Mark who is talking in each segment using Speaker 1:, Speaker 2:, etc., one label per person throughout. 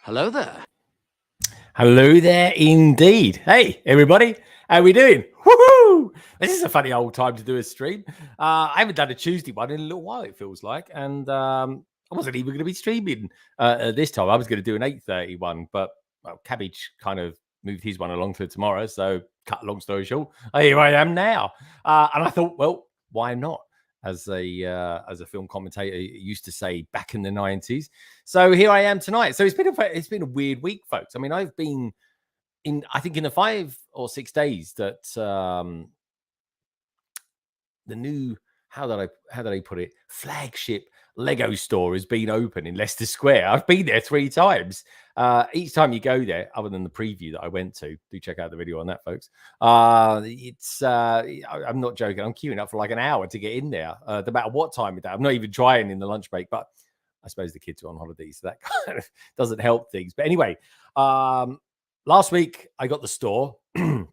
Speaker 1: Hello there.
Speaker 2: Hello there indeed. Hey, everybody. How we doing? Woohoo! This is a funny old time to do a stream. I haven't done a Tuesday one in a little while, it feels like. And I wasn't even going to be streaming this time. I was going to do an 8:30 one, but Cabbage kind of moved his one along for tomorrow. So cut a long story short, here I am now. And I thought, well, why not? As a film commentator used to say back in the 90s. So here I am tonight. So it's been a weird week, folks. I mean, I've been I think in the 5 or 6 days that the new how did I put it, flagship Lego store has been open in Leicester Square. I've been there 3 times. Each time you go there, other than the preview that I went to, do check out the video on that, folks. I'm not joking. I'm queuing up for like an hour to get in there, no matter what time of day. I'm not even trying in the lunch break, but I suppose the kids are on holiday, so that kind of doesn't help things. But anyway, last week I got the store, and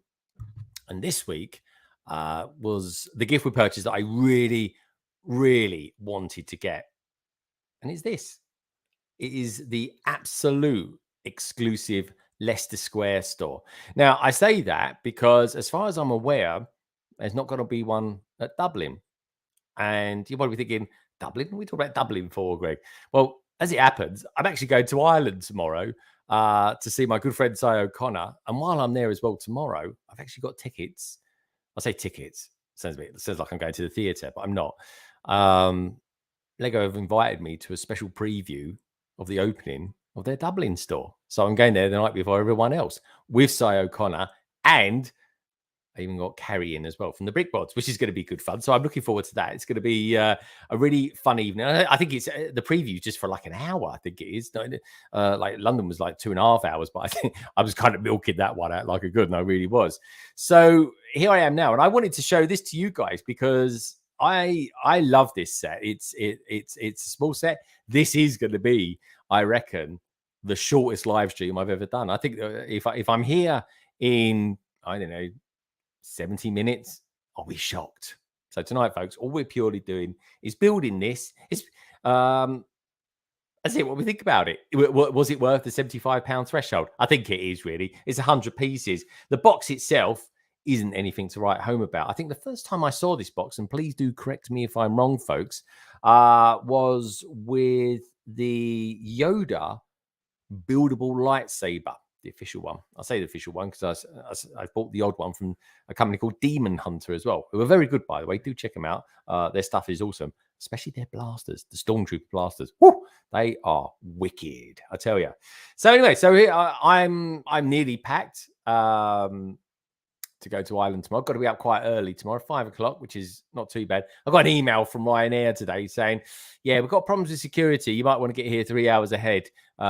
Speaker 2: this week was the gift we purchased that I really, really wanted to get. And it's this. It is the absolute exclusive Leicester Square store. Now, I say that because as far as I'm aware, there's not going to be one at Dublin. And you're probably thinking, Dublin? What are we talking about Dublin for, Greg? Well, as it happens, I'm actually going to Ireland tomorrow to see my good friend Si O'Connor. And while I'm there as well tomorrow, I've actually got tickets. I say tickets. Sounds like I'm going to the theatre, but I'm not. Lego have invited me to a special preview of the opening of their Dublin store. So I'm going there the night before everyone else with Si O'Connor, and I even got Carrie in as well from the Brick Bods, which is going to be good fun. So I'm looking forward to that. It's going to be a really fun evening. I think it's the preview just for like an hour. I think it is. Like London was like 2.5 hours, but I think I was kind of milking that one out like a good, and I really was. So here I am now, and I wanted to show this to you guys because I love this set. It's a small set. This is going to be, I reckon, the shortest live stream I've ever done. I think if I'm here in, I don't know, 70 minutes, I'll be shocked. So tonight, folks, all we're purely doing is building this. It's that's it. What we think about it. Was it worth the £75 threshold? I think it is, really. It's 100 pieces. The box itself isn't anything to write home about. I think the first time I saw this box, and please do correct me if I'm wrong, folks, was with the Yoda buildable lightsaber, the official one. I say the official one because I bought the odd one from a company called Demon Hunter as well, who are very good, by the way. Do check them out. Their stuff is awesome, especially their blasters, the Stormtrooper blasters. Woo! They are wicked, I tell you. So anyway, so here I'm nearly packed to go to Ireland tomorrow. I've got to be up quite early tomorrow, 5 o'clock, which is not too bad. I got an email from Ryanair today saying, yeah, we've got problems with security. You might want to get here 3 hours ahead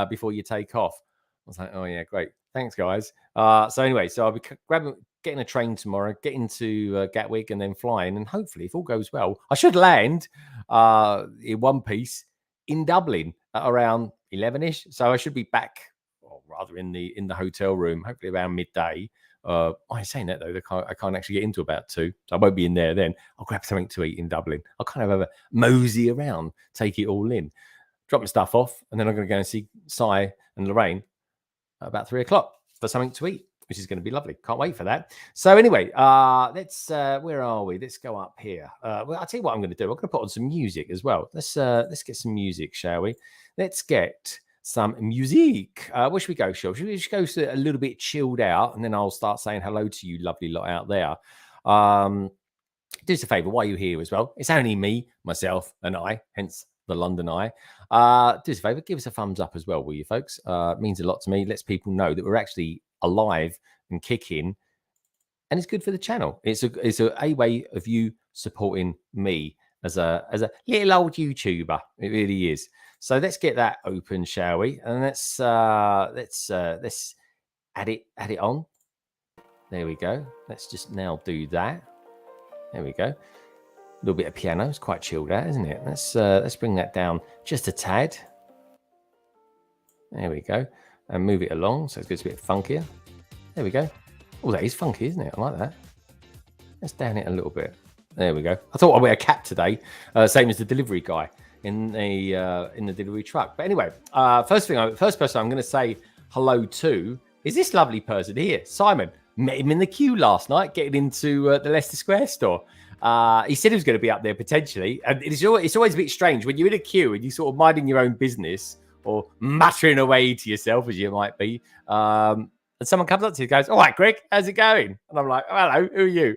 Speaker 2: before you take off. I was like, oh, yeah, great. Thanks, guys. So anyway, so I'll be getting a train tomorrow, getting to Gatwick and then flying. And hopefully, if all goes well, I should land in one piece in Dublin at around 11-ish. So I should be back, or rather in the hotel room, hopefully around midday. I'm saying that though, I can't actually get into about 2, so I won't be in there then. I'll grab something to eat in Dublin. I'll kind of have a mosey around, take it all in, drop my stuff off, and then I'm going to go and see Si and Lorraine at about 3 o'clock for something to eat, which is going to be lovely. Can't wait for that. So anyway, let's where are we? Let's go up here. Well, I'll tell you what I'm going to do. I'm going to put on some music as well. Let's get some music, shall we? Let's get some music. Where should we go, Sean? Should we just go a little bit chilled out, and then I'll start saying hello to you lovely lot out there. Do us a favour, while you're here as well. It's only me, myself, and I, hence the London Eye. Do us a favour, give us a thumbs up as well, will you, folks? It means a lot to me. Lets people know that we're actually alive and kicking, and it's good for the channel. It's a way of you supporting me as a little old YouTuber. It really is. So let's get that open, shall we? And let's add it on. There we go. Let's just now do that. There we go. A little bit of piano. It's quite chilled out, isn't it? Let's bring that down just a tad. There we go. And move it along so it gets a bit funkier. There we go. Oh, that is funky, isn't it? I like that. Let's down it a little bit. There we go. I thought I'd wear a cap today, same as the delivery guy. in the delivery truck. But anyway, first person I'm going to say hello to is this lovely person here, Simon. Met him in the queue last night, getting into the Leicester Square store. He said he was going to be up there potentially, and it's always a bit strange when you're in a queue and you're sort of minding your own business or muttering away to yourself as you might be. And someone comes up to you and goes, "All right, Greg, how's it going?" And I'm like, "Oh, hello, who are you?"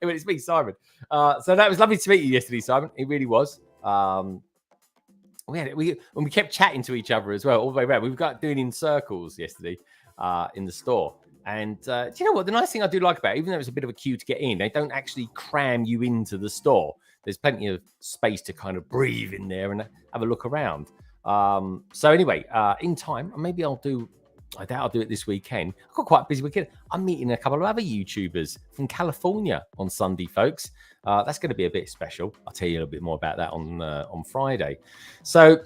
Speaker 2: It's me, Simon. So that was lovely to meet you yesterday, Simon. It really was. We kept chatting to each other as well all the way around. We got doing in circles yesterday in the store. And do you know what? The nice thing I do like about it, even though it's a bit of a queue to get in, they don't actually cram you into the store. There's plenty of space to kind of breathe in there and have a look around. So anyway, in time, maybe I doubt I'll do it this weekend. I've got quite a busy weekend. I'm meeting a couple of other YouTubers from California on Sunday, folks. That's going to be a bit special. I'll tell you a little bit more about that on Friday. So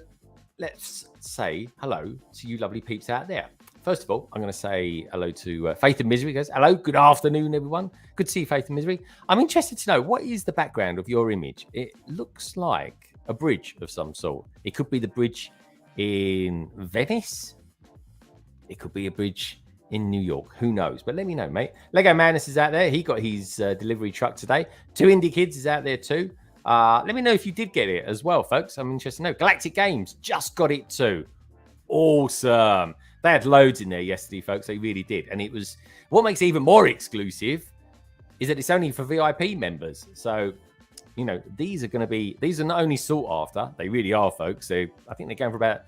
Speaker 2: let's say hello to you lovely peeps out there. First of all, I'm going to say hello to Faith and Misery. Goes, hello, good afternoon, everyone. Good to see you, Faith and Misery. I'm interested to know, what is the background of your image? It looks like a bridge of some sort. It could be the bridge in Venice. It could be a bridge in New York. Who knows? But let me know, mate. Lego Madness is out there. He got his delivery truck today. 2 Indie Kids is out there too. Let me know if you did get it as well, folks. I'm interested to know. Galactic Games just got it too. Awesome. They had loads in there yesterday, folks. They really did. And it was, what makes it even more exclusive is that it's only for VIP members. So, you know, these are not only sought after, they really are, folks. I think they're going for about,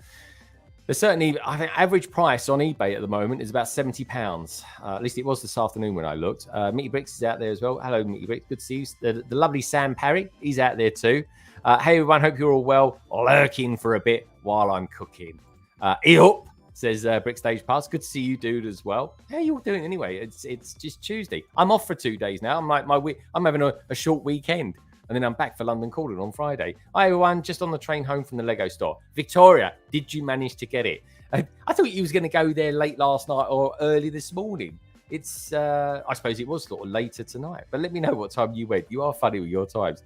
Speaker 2: I think average price on eBay at the moment is about £70. At least it was this afternoon when I looked. Meaty Bricks is out there as well. Hello, Meaty Bricks. Good to see you. The lovely Sam Parry, he's out there too. Hey, everyone. Hope you're all well. Lurking for a bit while I'm cooking. Eop, says Brick Stage Pass. Good to see you, dude, as well. How are you all doing anyway? It's just Tuesday. I'm off for 2 days now. I'm having a short weekend. And then I'm back for London Calling on Friday. Hi, everyone. Just on the train home from the Lego store. Victoria, did you manage to get it? I thought you was going to go there late last night or early this morning. It's, I suppose it was sort of later tonight. But let me know what time you went. You are funny with your times.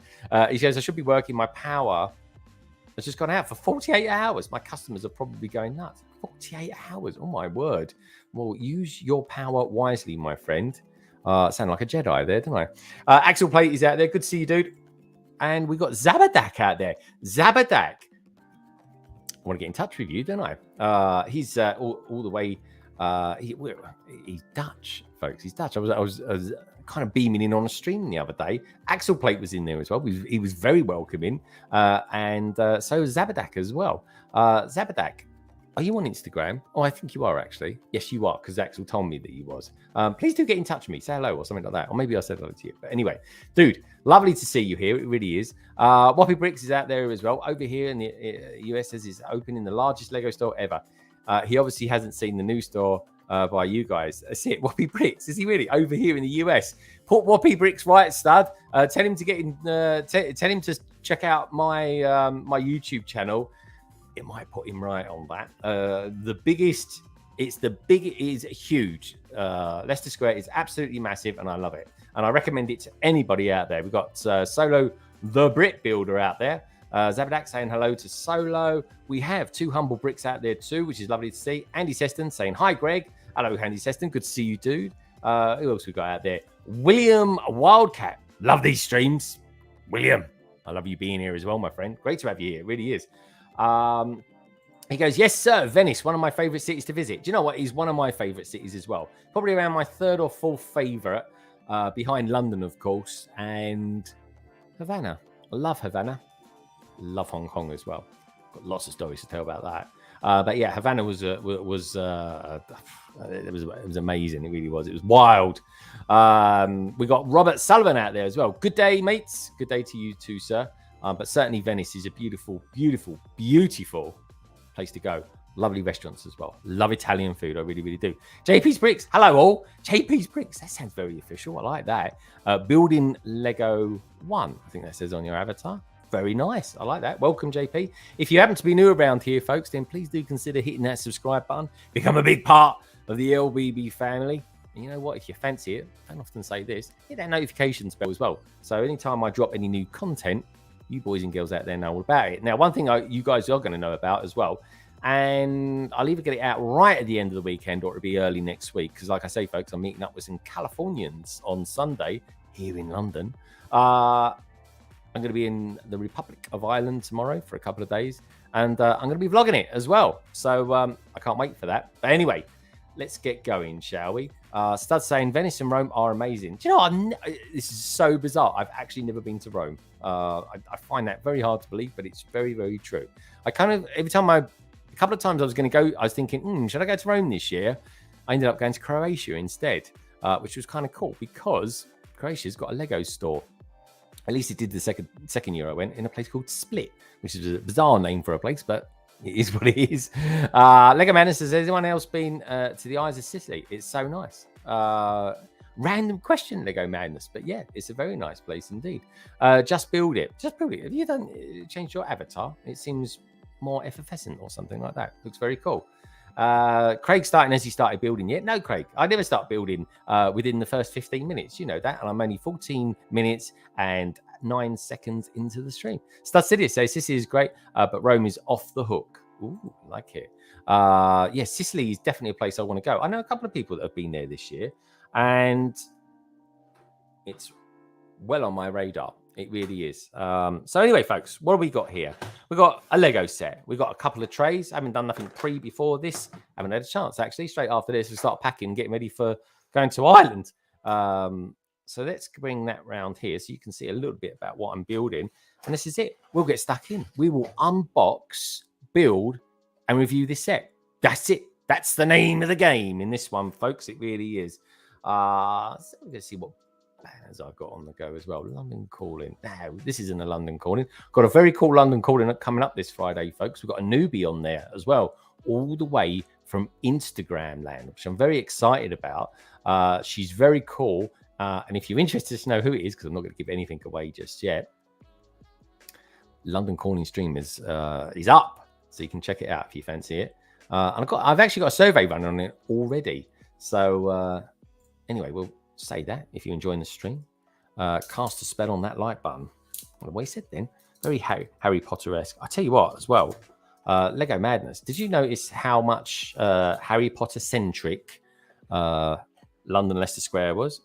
Speaker 2: He says, I should be working. My power has just gone out for 48 hours. My customers are probably going nuts. 48 hours. Oh, my word. Well, use your power wisely, my friend. Sound like a Jedi there, don't I? Axel Plate is out there. Good to see you, dude. And we got Zabadak out there. Zabadak. I want to get in touch with you, don't I? He's all the way. He's Dutch, folks. He's Dutch. I was kind of beaming in on a stream the other day. Axel Plate was in there as well. He was very welcoming. And so was Zabadak as well. Zabadak, are you on Instagram? Oh, I think you are, actually. Yes, you are, because Axel told me that you was. Please do get in touch with me. Say hello or something like that. Or maybe I said hello to you. But anyway, dude, lovely to see you here. It really is. Whoppy Bricks is out there as well. Over here in the US, says is opening the largest Lego store ever. He obviously hasn't seen the new store by you guys. That's it. Whoppy Bricks. Is he really over here in the US? Put Whoppy Bricks right, stud. Tell him to get in. Tell him to check out my my YouTube channel. It might put him right on that. It is huge. Leicester Square is absolutely massive, and I love it. And I recommend it to anybody out there. We've got Solo, the Brit Builder, out there. Zabadak saying hello to Solo. We have 2 Humble Bricks out there too, which is lovely to see. Andy Seston saying hi, Greg. Hello, Andy Seston. Good to see you, dude. Who else we got out there? William Wildcat. Love these streams. William, I love you being here as well, my friend. Great to have you here. It really is. He goes, yes, sir. Venice, one of my favorite cities to visit. Do you know what? He's one of my favorite cities as well. Probably around my 3rd or 4th favorite, behind London, of course, and Havana. I love Havana. Love Hong Kong as well. Got lots of stories to tell about that. But yeah, Havana was it was amazing. It really was. It was wild. We got Robert Sullivan out there as well. Good day, mates. Good day to you too, sir. But certainly Venice is a beautiful, beautiful, beautiful place to go. Lovely restaurants as well. Love Italian food. I really, really do. JP's Bricks. Hello, all. JP's Bricks. That sounds very official. I like that. Building Lego 1. I think that says on your avatar. Very nice. I like that. Welcome, JP. If you happen to be new around here, folks, then please do consider hitting that subscribe button. Become a big part of the LBB family. And you know what? If you fancy it, I don't often say this, hit that notifications bell as well. So anytime I drop any new content, you boys and girls out there know all about it. Now, one thing you guys are going to know about as well, and I'll either get it out right at the end of the weekend or it'll be early next week. Because like I say, folks, I'm meeting up with some Californians on Sunday here in London. I'm going to be in the Republic of Ireland tomorrow for a couple of days. And I'm going to be vlogging it as well. So I can't wait for that. But anyway, let's get going, shall we? Stud's saying Venice and Rome are amazing. Do you know, this is so bizarre. I've actually never been to Rome. I find that very hard to believe, but it's very, very true. I kind of, every time a couple of times I was going to go, I was thinking, should I go to Rome this year? I ended up going to Croatia instead, which was kind of cool because Croatia's got a Lego store. At least it did the second year I went, in a place called Split, which is a bizarre name for a place, but it is what it is. Lego Madness says, has anyone else been to the Eyes of Sicily? It's so nice. Random question, Lego Madness. But yeah, it's a very nice place indeed. Just build it. Just build it. Have you changed your avatar? It seems more effervescent or something like that. Looks very cool. Craig starting as he started building yet? No, Craig, I never start building within the first 15 minutes. You know that, and I'm only 14 minutes and 9 seconds into the stream. Stud City says Sicily is great, but Rome is off the hook. Ooh, like it. Yeah, Sicily is definitely a place I want to go. I know a couple of people that have been there this year, and it's well on my radar. It really is. So anyway, folks, what have we got here? We've got a Lego set. We've got a couple of trays. I haven't done nothing before this. I haven't had a chance, actually. Straight after this, we start packing, getting ready for going to Ireland. So let's bring that round here so you can see a little bit about what I'm building. And this is it. We'll get stuck in. We will unbox, build, and review this set. That's it. That's the name of the game in this one, folks. It really is. So we're going to see what banners I've got on the go as well. London Calling. No, this isn't a London Calling. Got a very cool London Calling coming up this Friday, folks. We've got a newbie on there as well, all the way from Instagram land, which I'm very excited about. She's very cool. And if you're interested to know who it is, because I'm not going to give anything away just yet, London Calling stream is up, so you can check it out if you fancy it. And I've actually got a survey running on it already. So anyway, we'll say that if you're enjoying the stream, cast a spell on that like button. What I said then, very Harry Potter-esque. I tell you what, as well, Lego Madness. Did you notice how much Harry Potter centric London Leicester Square was?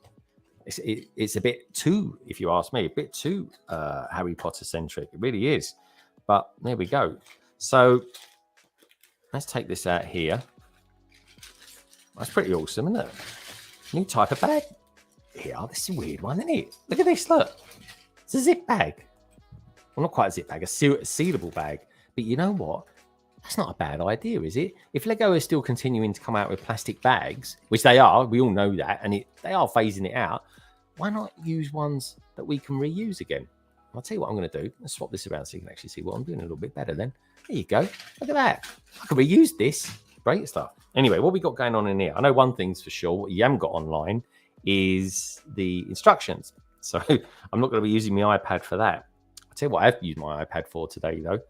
Speaker 2: It's a bit too, if you ask me, a bit too Harry Potter centric. It really is. But there we go. So let's take this out here. That's pretty awesome, isn't it? New type of bag. Here, this is a weird one, isn't it? Look at this, look. It's a zip bag. Well, not quite a zip bag, a sealable bag. But you know what? That's not a bad idea, is it? If Lego is still continuing to come out with plastic bags, which they are, we all know that, and they are phasing it out, why not use ones that we can reuse again? I'll tell you what I'm going to do. Let's swap this around so you can actually see what I'm doing a little bit better then. There you go. Look at that. I can reuse this. Great stuff. Anyway, what we got going on in here? I know one thing's for sure. What you haven't got online is the instructions. So I'm not going to be using my iPad for that. I'll tell you what I've used my iPad for today, though.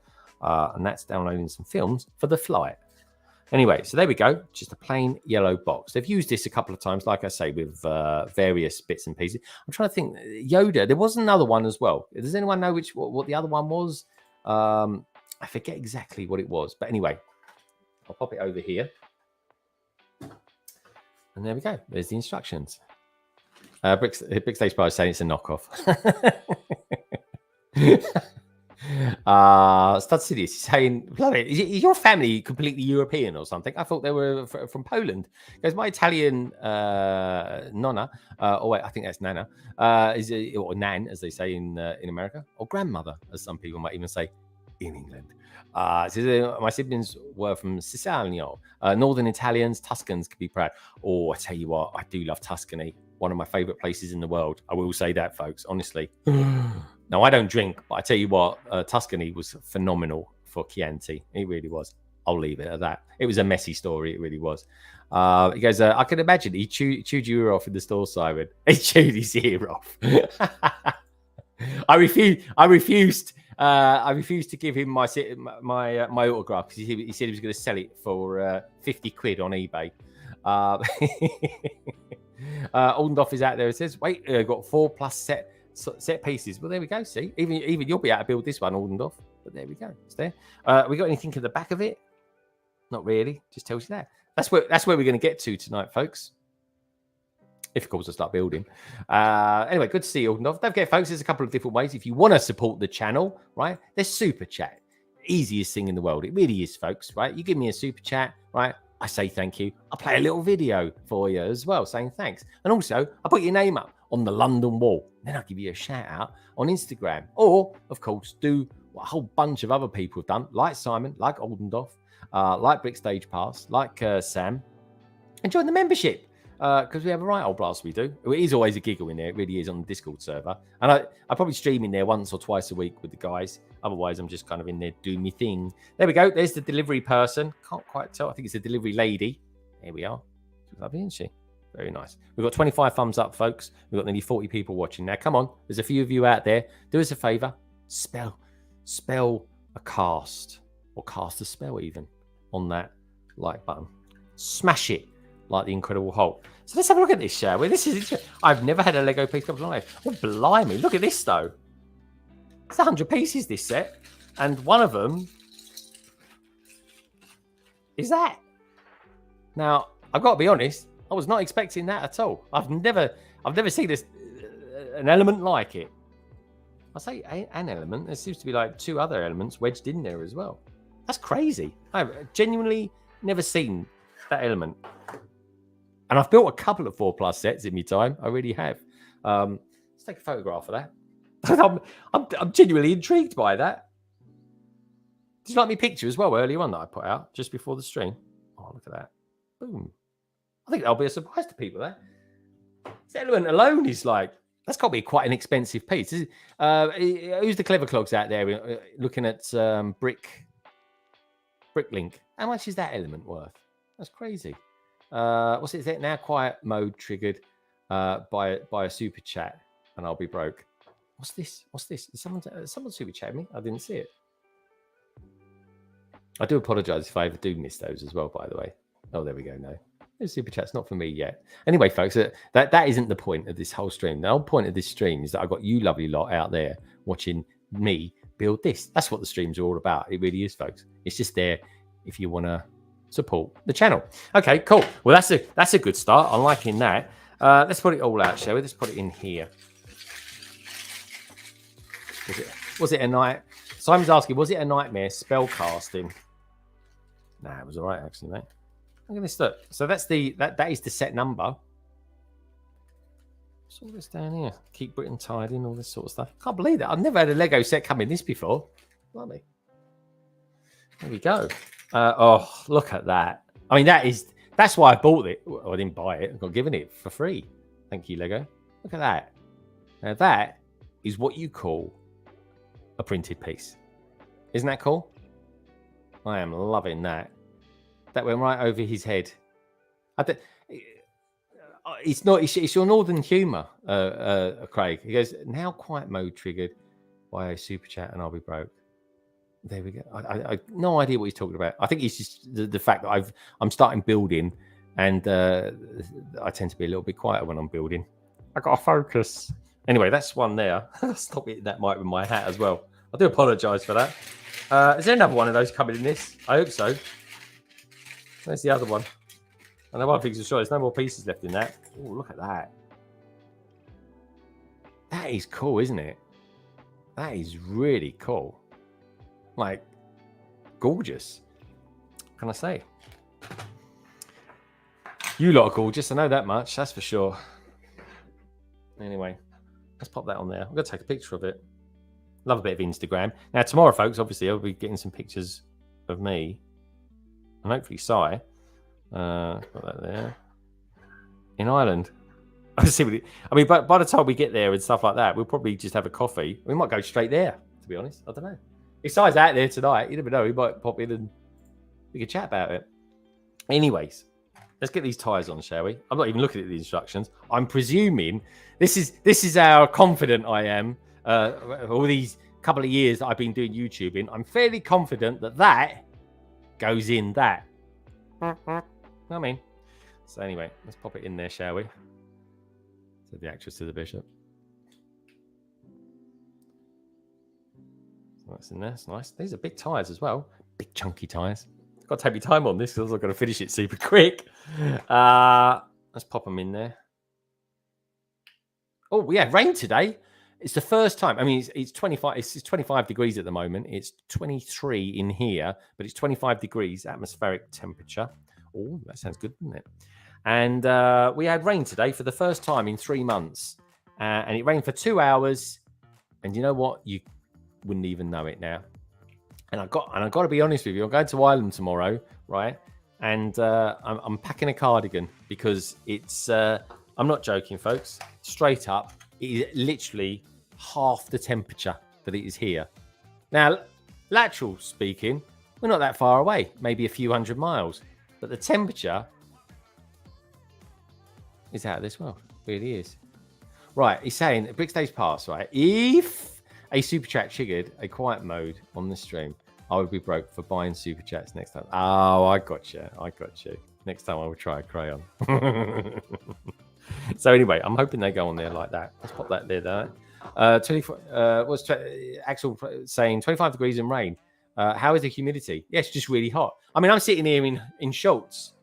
Speaker 2: And that's downloading some films for the flight. Anyway, so there we go. Just a plain yellow box. They've used this a couple of times, like I say, with various bits and pieces. I'm trying to think. Yoda, there was another one as well. Does anyone know what the other one was? I forget exactly what it was. But anyway, I'll pop it over here. And there we go. There's the instructions. Big Stage Bar is saying it's a knockoff. Stud City is saying, is your family completely European or something? I thought they were from Poland. Because my Italian nonna, or wait, I think that's Nana, or Nan, as they say in America, or grandmother, as some people might even say in England. My siblings were from Sicilio, Northern Italians. Tuscans could be proud. Oh, I tell you what, I do love Tuscany. One of my favorite places in the world. I will say that, folks, honestly. Now, I don't drink, but I tell you what, Tuscany was phenomenal for Chianti. It really was. I'll leave it at that. It was a messy story. It really was. He goes, I can imagine he chewed your ear off in the store, Simon. He chewed his ear off. I refused to give him my autograph because he said he was going to sell it for 50 quid on eBay. Oldendorf is out there. It says, wait, got 4+ set pieces. Well, there we go. See, even you'll be able to build this one, Aldendorf. But there we go. It's there. We got anything at the back of it? Not really. Just tells you that. That's where we're going to get to tonight, folks. If, of course, I start building. Anyway, good to see you, Aldendorf. Don't forget, folks, there's a couple of different ways. If you want to support the channel, right, there's Super Chat. Easiest thing in the world. It really is, folks, right? You give me a Super Chat, right? I say thank you. I play a little video for you as well, saying thanks. And also, I put your name up on the London wall. Then I'll give you a shout out on Instagram. Or, of course, do what a whole bunch of other people have done, like Simon, like Aldendorf, like Brick Stage Pass, like Sam, and join the membership. Because we have a right old blast, we do. It is always a giggle in there. It really is on the Discord server. And I probably stream in there once or twice a week with the guys. Otherwise, I'm just kind of in there doing my thing. There we go. There's the delivery person. Can't quite tell. I think it's a delivery lady. Here we are. She's lovely, isn't she? Very nice. We've got 25 thumbs up, folks. We've got nearly 40 people watching now. Come on. There's a few of you out there. Do us a favor. Spell a cast. Or cast a spell even on that like button. Smash it. Like the Incredible Hulk. So let's have a look at this, shall we? This is interesting. I've never had a Lego piece come alive. Oh, blimey. Look at this, though. It's 100 pieces, this set. And one of them is that. Now, I've got to be honest. I was not expecting that at all. I've never seen this, an element like it. I say an element. There seems to be like two other elements wedged in there as well. That's crazy. I've genuinely never seen that element. And I've built a couple of 4+ sets in my time. I really have. Let's take a photograph of that. I'm genuinely intrigued by that. Did you like my picture as well earlier on that I put out just before the stream? Oh, look at that. Boom. I think that'll be a surprise to people, that. This element alone is like, that's got to be quite an expensive piece. Who's the clever clogs out there looking at Bricklink? How much is that element worth? That's crazy. What's it? Is it now quiet mode triggered by a super chat, and I'll be broke? What's this? Is someone super chat me? I didn't see it. I do apologise if I ever do miss those as well, by the way. Oh, there we go. No, the super chat's not for me yet. Anyway, folks, that isn't the point of this whole stream. The whole point of this stream is that I've got you lovely lot out there watching me build this. That's what the streams are all about. It really is, folks. It's just there if you want to support the channel. Okay, cool. Well, that's a good start. I'm liking that. Let's put it all out, shall we? Let's put it in here. Was it a night? Simon's asking, was it a nightmare spell casting? Nah, it was all right actually, mate. Look at this. Look. So that's that is the set number. What's all this down here? Keep Britain tidy and all this sort of stuff. Can't believe that. I've never had a Lego set come in this before. Blimey. There we go. Oh, look at that. I mean, that's why I bought it. Well, I didn't buy it. I got given it for free. Thank you, Lego. Look at that. Now, that is what you call a printed piece. Isn't that cool? I am loving that. That went right over his head. It's your northern humour, Craig. He goes, now quiet mode triggered by a super chat and I'll be broke. There we go. I no idea what he's talking about. I think it's just the fact that I'm starting building, and I tend to be a little bit quieter when I'm building. I got to focus. Anyway, that's one there. Stop hitting that mic with my hat as well. I do apologise for that. Is there another one of those coming in this? I hope so. There's the other one. I know one thing's for sure. There's no more pieces left in that. Oh, look at that. That is cool, isn't it? That is really cool. Like, gorgeous. What can I say? You lot are gorgeous. I know that much. That's for sure. Anyway, let's pop that on there. I'm going to take a picture of it. Love a bit of Instagram. Now, tomorrow, folks, obviously, I'll be getting some pictures of me. And hopefully, Si. Got that there. In Ireland. I mean, by the time we get there and stuff like that, we'll probably just have a coffee. We might go straight there, to be honest. I don't know. If Si's out there tonight, you never know. He might pop in and we could chat about it. Anyways, let's get these ties on, shall we? I'm not even looking at the instructions. I'm presuming this is how confident I am. All these couple of years that I've been doing YouTubing, I'm fairly confident that goes in that. I mean, so anyway, let's pop it in there, shall we? So the actress to the bishop. That's in there. That's nice. These are big tyres as well. Big chunky tyres. Got to take my time on this because I've got to finish it super quick. Let's pop them in there. Oh, we had rain today. It's the first time. I mean, it's 25. It's 25 degrees at the moment. It's 23 in here, but it's 25 degrees atmospheric temperature. Oh, that sounds good, doesn't it? And we had rain today for the first time in 3 months, and it rained for 2 hours. And you know what? You wouldn't even know it now. And I got to be honest with you. I'm going to Ireland tomorrow, right? And I'm packing a cardigan because it's. I'm not joking, folks. Straight up, it is literally half the temperature that it is here. Now, lateral speaking, we're not that far away, maybe a few 100 miles, but the temperature is out of this world. It really is. Right, he's saying Brick Days Pass, right? If a super chat triggered a quiet mode on the stream, I would be broke for buying super chats next time. Oh, I got you. Next time I will try a crayon. So anyway, I'm hoping they go on there like that. Let's pop that there. 24. What's Axel saying? 25 degrees and rain. How is the humidity? Yeah, it's just really hot. I mean, I'm sitting here in shorts.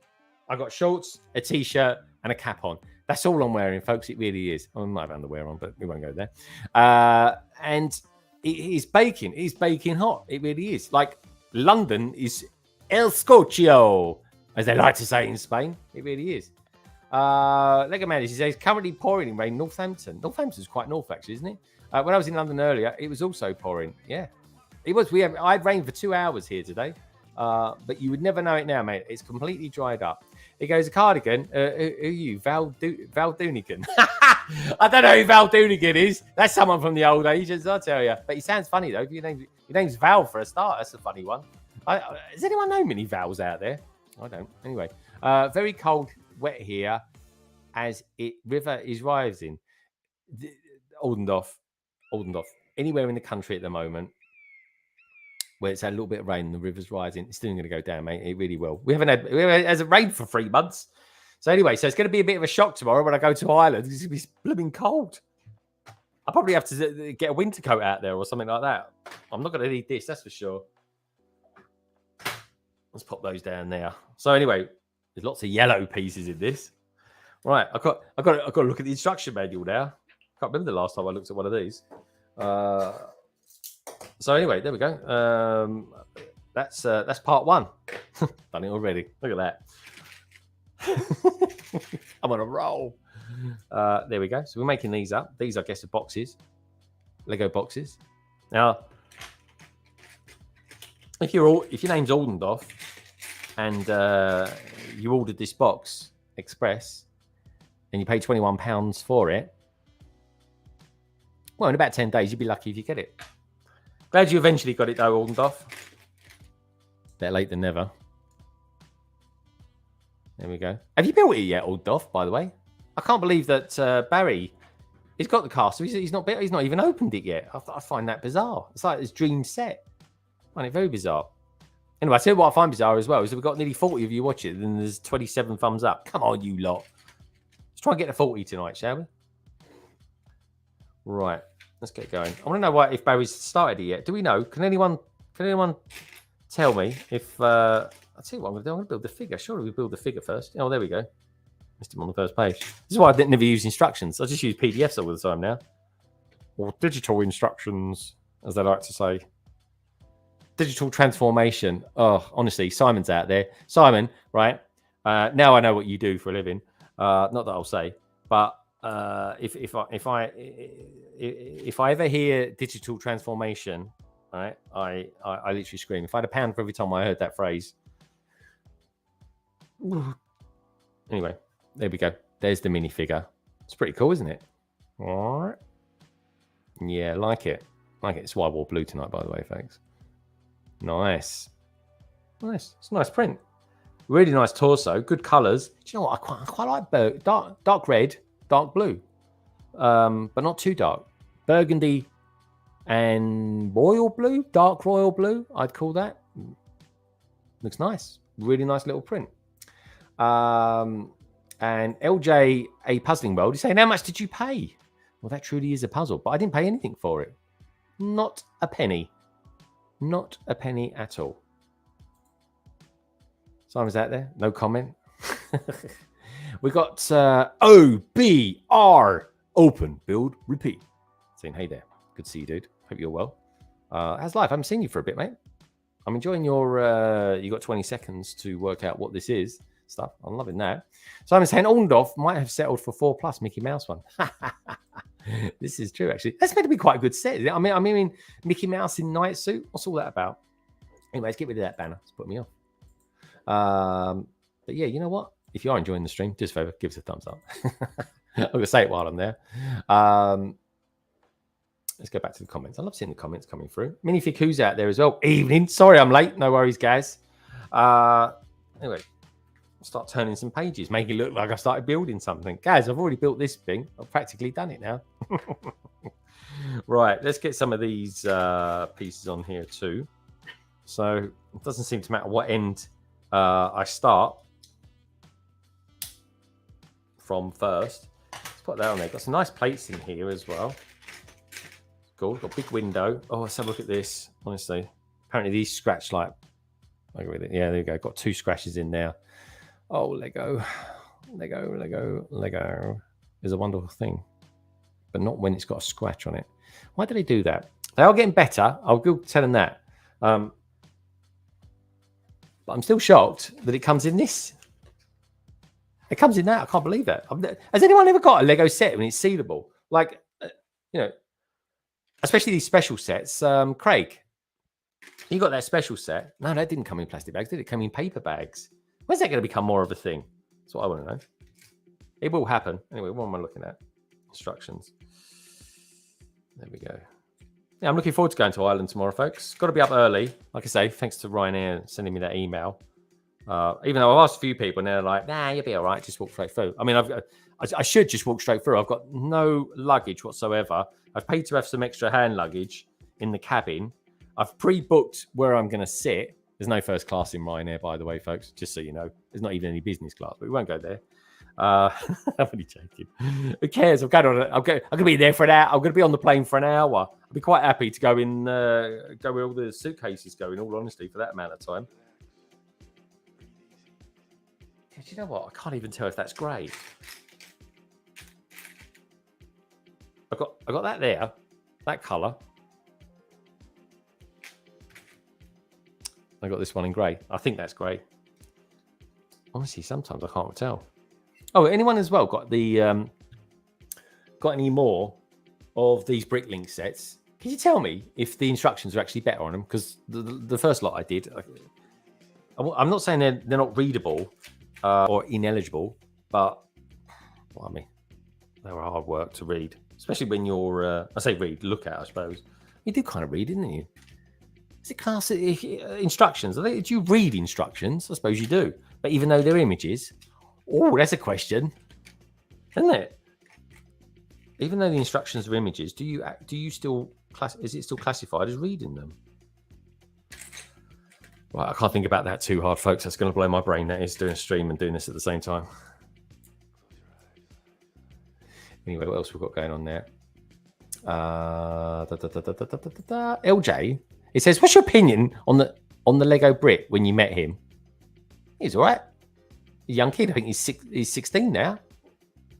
Speaker 2: I got shorts, a t-shirt, and a cap on. That's all I'm wearing, folks. It really is. I might have underwear on, but we won't go there. And it is baking. It is baking hot. It really is. Like London is El Scorchio, as they like to say in Spain. It really is. Lego Man, he says, currently pouring in rain, Northampton. Northampton's quite north, actually, isn't it? When I was in London earlier, it was also pouring. Yeah, it was. I had rain for 2 hours here today, but you would never know it now, mate. It's completely dried up. He goes, a cardigan. Who are you? Val Doonigan. I don't know who Val Doonigan is. That's someone from the old ages, I'll tell you. But he sounds funny, though. Your name's Val for a start. That's a funny one. Does anyone know many Vals out there? I don't. Anyway, very cold, wet here as river is rising. Oldendorf, anywhere in the country at the moment where it's had a little bit of rain and the river's rising, it's still going to go down, mate. It really will. We haven't had it rained for 3 months. So anyway, so it's going to be a bit of a shock tomorrow when I go to Ireland. It's going to be blooming cold. I'll probably have to get a winter coat out there or something like that. I'm not going to need this, that's for sure. Let's pop those down there. So anyway, there's lots of yellow pieces in this. Right, I've got to look at the instruction manual now. I can't remember the last time I looked at one of these. So anyway, there we go. That's part one. Done it already. Look at that. I'm on a roll. There we go. So we're making these up. These, I guess, are boxes, Lego boxes. Now, if your name's Aldendorf and you ordered this box express and you paid £21 for it, well, in about 10 days, you'd be lucky if you get it. Glad you eventually got it, though, Aldendorf. Better late than never. There we go. Have you built it yet, Aldendorf, by the way? I can't believe that Barry, he's got the castle. He's not even opened it yet. I find that bizarre. It's like his dream set. I find it very bizarre. Anyway, I tell you what I find bizarre as well is that we've got nearly 40 of you watching and there's 27 thumbs up. Come on, you lot. Let's try and get to 40 tonight, shall we? Right. Let's get going. I want to know if Barry's started it yet. Do we know? Can anyone tell me if... I'll tell you what I'm going to do. I'm going to build the figure. Surely we build the figure first. Oh, there we go. Missed him on the first page. This is why I never use instructions. I just use PDFs all the time now. Or digital instructions, as they like to say. Digital transformation. Oh, honestly, Simon's out there. Simon, right? Now I know what you do for a living. Not that I'll say, but if I ever hear digital transformation, right, I literally scream. If I had £1 for every time I heard that phrase. Anyway, there we go. There's the minifigure. It's pretty cool, isn't it? All right. Yeah, like it. It's why I wore blue tonight, by the way, folks. Nice. It's a nice print. Really nice torso. Good colours. Do you know what? I quite like dark red, dark blue, but not too dark. Burgundy and royal blue, dark royal blue. I'd call that. Looks nice. Really nice little print. And LJ, a puzzling world, is saying, how much did you pay? Well, that truly is a puzzle, but I didn't pay anything for it. Not a penny. Not a penny at all. Simon's out there. No comment. We got OBR. Open, build, repeat. Saying, hey there. Good to see you, dude. Hope you're well. How's life? I haven't seen you for a bit, mate. I'm enjoying your, you got 20 seconds to work out what this is. Stuff. I'm loving that. Simon saying, Orndorff might have settled for 4+ Mickey Mouse one. This is true, actually. That's meant to be quite a good set. I mean, Mickey Mouse in night suit. What's all that about? Anyway, let's get rid of that banner. It's put me off. But yeah, you know what? If you are enjoying the stream, do us a favor, give us a thumbs up. I'm going to say it while I'm there. Let's go back to the comments. I love seeing the comments coming through. Minifig, who's out there as well? Evening. Sorry I'm late. No worries, guys. Anyway, I'll start turning some pages, make it look like I started building something. Guys, I've already built this thing. I've practically done it now. Right, let's get some of these pieces on here too. So it doesn't seem to matter what end I start from first. Let's put that on there. Got some nice plates in here as well. Cool. Got a big window. Oh, let's have a look at this. Honestly, apparently these scratch like. Look at it. Yeah, there you go. Got 2 scratches in there. Oh, Lego is a wonderful thing, but not when it's got a scratch on it. Why do they do that? They are getting better. I'll go tell them that. But I'm still shocked that it comes in this. It comes in that. I can't believe that. Has anyone ever got a Lego set when it's sealable? Like, you know, especially these special sets. Craig, you got that special set. No, that didn't come in plastic bags, did it? It came in paper bags. When's that going to become more of a thing? That's what I want to know. It will happen. Anyway, what am I looking at? Instructions. There we go. Yeah, I'm looking forward to going to Ireland tomorrow, folks. Got to be up early. Like I say, thanks to Ryanair sending me that email. Even though I've asked a few people and they're like, nah, you'll be all right. Just walk straight through. I mean, I should just walk straight through. I've got no luggage whatsoever. I've paid to have some extra hand luggage in the cabin. I've pre-booked where I'm going to sit. There's no first class in Ryanair, by the way, folks, just so you know. There's not even any business class, but we won't go there. I'm only joking. Who cares? I'm going to be there for an hour. I'm going to be on the plane for an hour. I'll be quite happy to go in, go where all the suitcases go, in all honesty, for that amount of time. Do you know what? I can't even tell if that's great. I got that there, that colour. I got this one in grey. I think that's grey. Honestly, sometimes I can't tell. Oh, anyone as well got the got any more of these Bricklink sets? Can you tell me if the instructions are actually better on them? Because the first lot I did, I'm not saying they're not readable or ineligible, but well, I mean, they were hard work to read, especially when you're I say read, look at, I suppose. You do kind of read, didn't you? Is it class instructions? Do you read instructions? I suppose you do. But even though they're images, oh, that's a question, isn't it? Even though the instructions are images, do you still is it still classified as reading them? Right, I can't think about that too hard, folks. That's going to blow my brain. That is doing a stream and doing this at the same time. Anyway, what else we've got going on there? LJ. It says, "What's your opinion on the Lego Brit when you met him?" He's all right. He's a young kid. I think he's 16 now.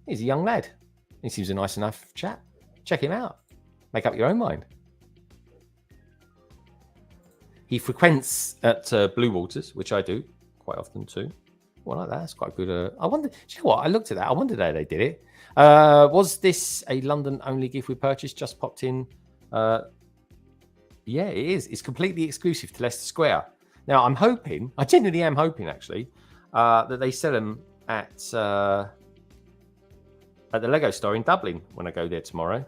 Speaker 2: He's a young lad. He seems a nice enough chap. Check him out. Make up your own mind. He frequents at Blue Waters, which I do quite often too. Well, like that. That's quite good. I wonder. Do you know what? I looked at that. I wondered how they did it. Was this a London-only gift we purchased? Just popped in. Yeah, it is. It's completely exclusive to Leicester Square. Now, I'm hoping, I genuinely am hoping, actually, that they sell them at the Lego store in Dublin when I go there tomorrow.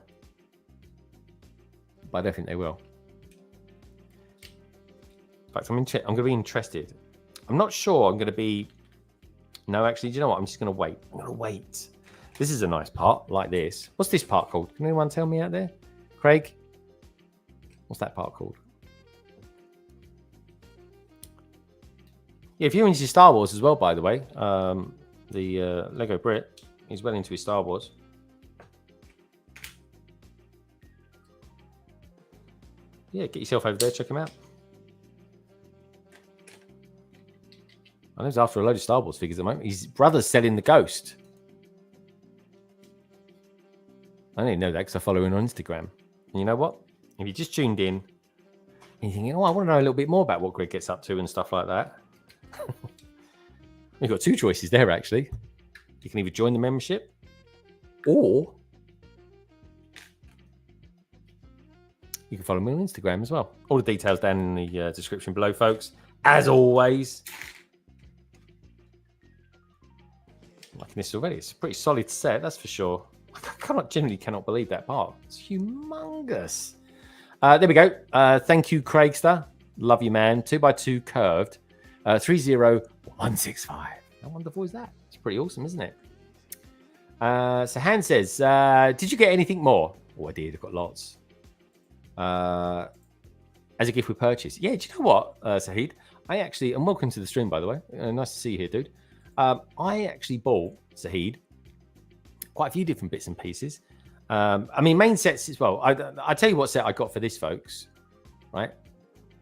Speaker 2: But I don't think they will. In fact, I'm going to be interested. I'm not sure I'm going to be... No, actually, do you know what? I'm just going to wait. I'm going to wait. This is a nice part, like this. What's this part called? Can anyone tell me out there? Craig? What's that part called? Yeah, if you're into Star Wars as well, by the way, the Lego Brit is well into his Star Wars. Yeah, get yourself over there, check him out. I know he's after a load of Star Wars figures at the moment. His brother's selling the Ghost. I didn't know that because I follow him on Instagram. And you know what? If you just tuned in and you're thinking, oh, I want to know a little bit more about what Greg gets up to and stuff like that. You've got two choices there, actually. You can either join the membership or you can follow me on Instagram as well. All the details down in the description below, folks. As always, I'm liking this already. It's a pretty solid set, that's for sure. I genuinely cannot believe that part. It's humongous. There we go. Thank you, Craigster. Love you, man. 2x2 curved. 30165. How wonderful is that? It's pretty awesome, isn't it? So Han says, did you get anything more? Oh, I did. I've got lots. As a gift with purchase. Yeah, do you know what, Sahid? I actually, and welcome to the stream, by the way. Nice to see you here, dude. I actually bought, Sahid, quite a few different bits and pieces. I mean, main sets as well. I tell you what set I got for this, folks. Right?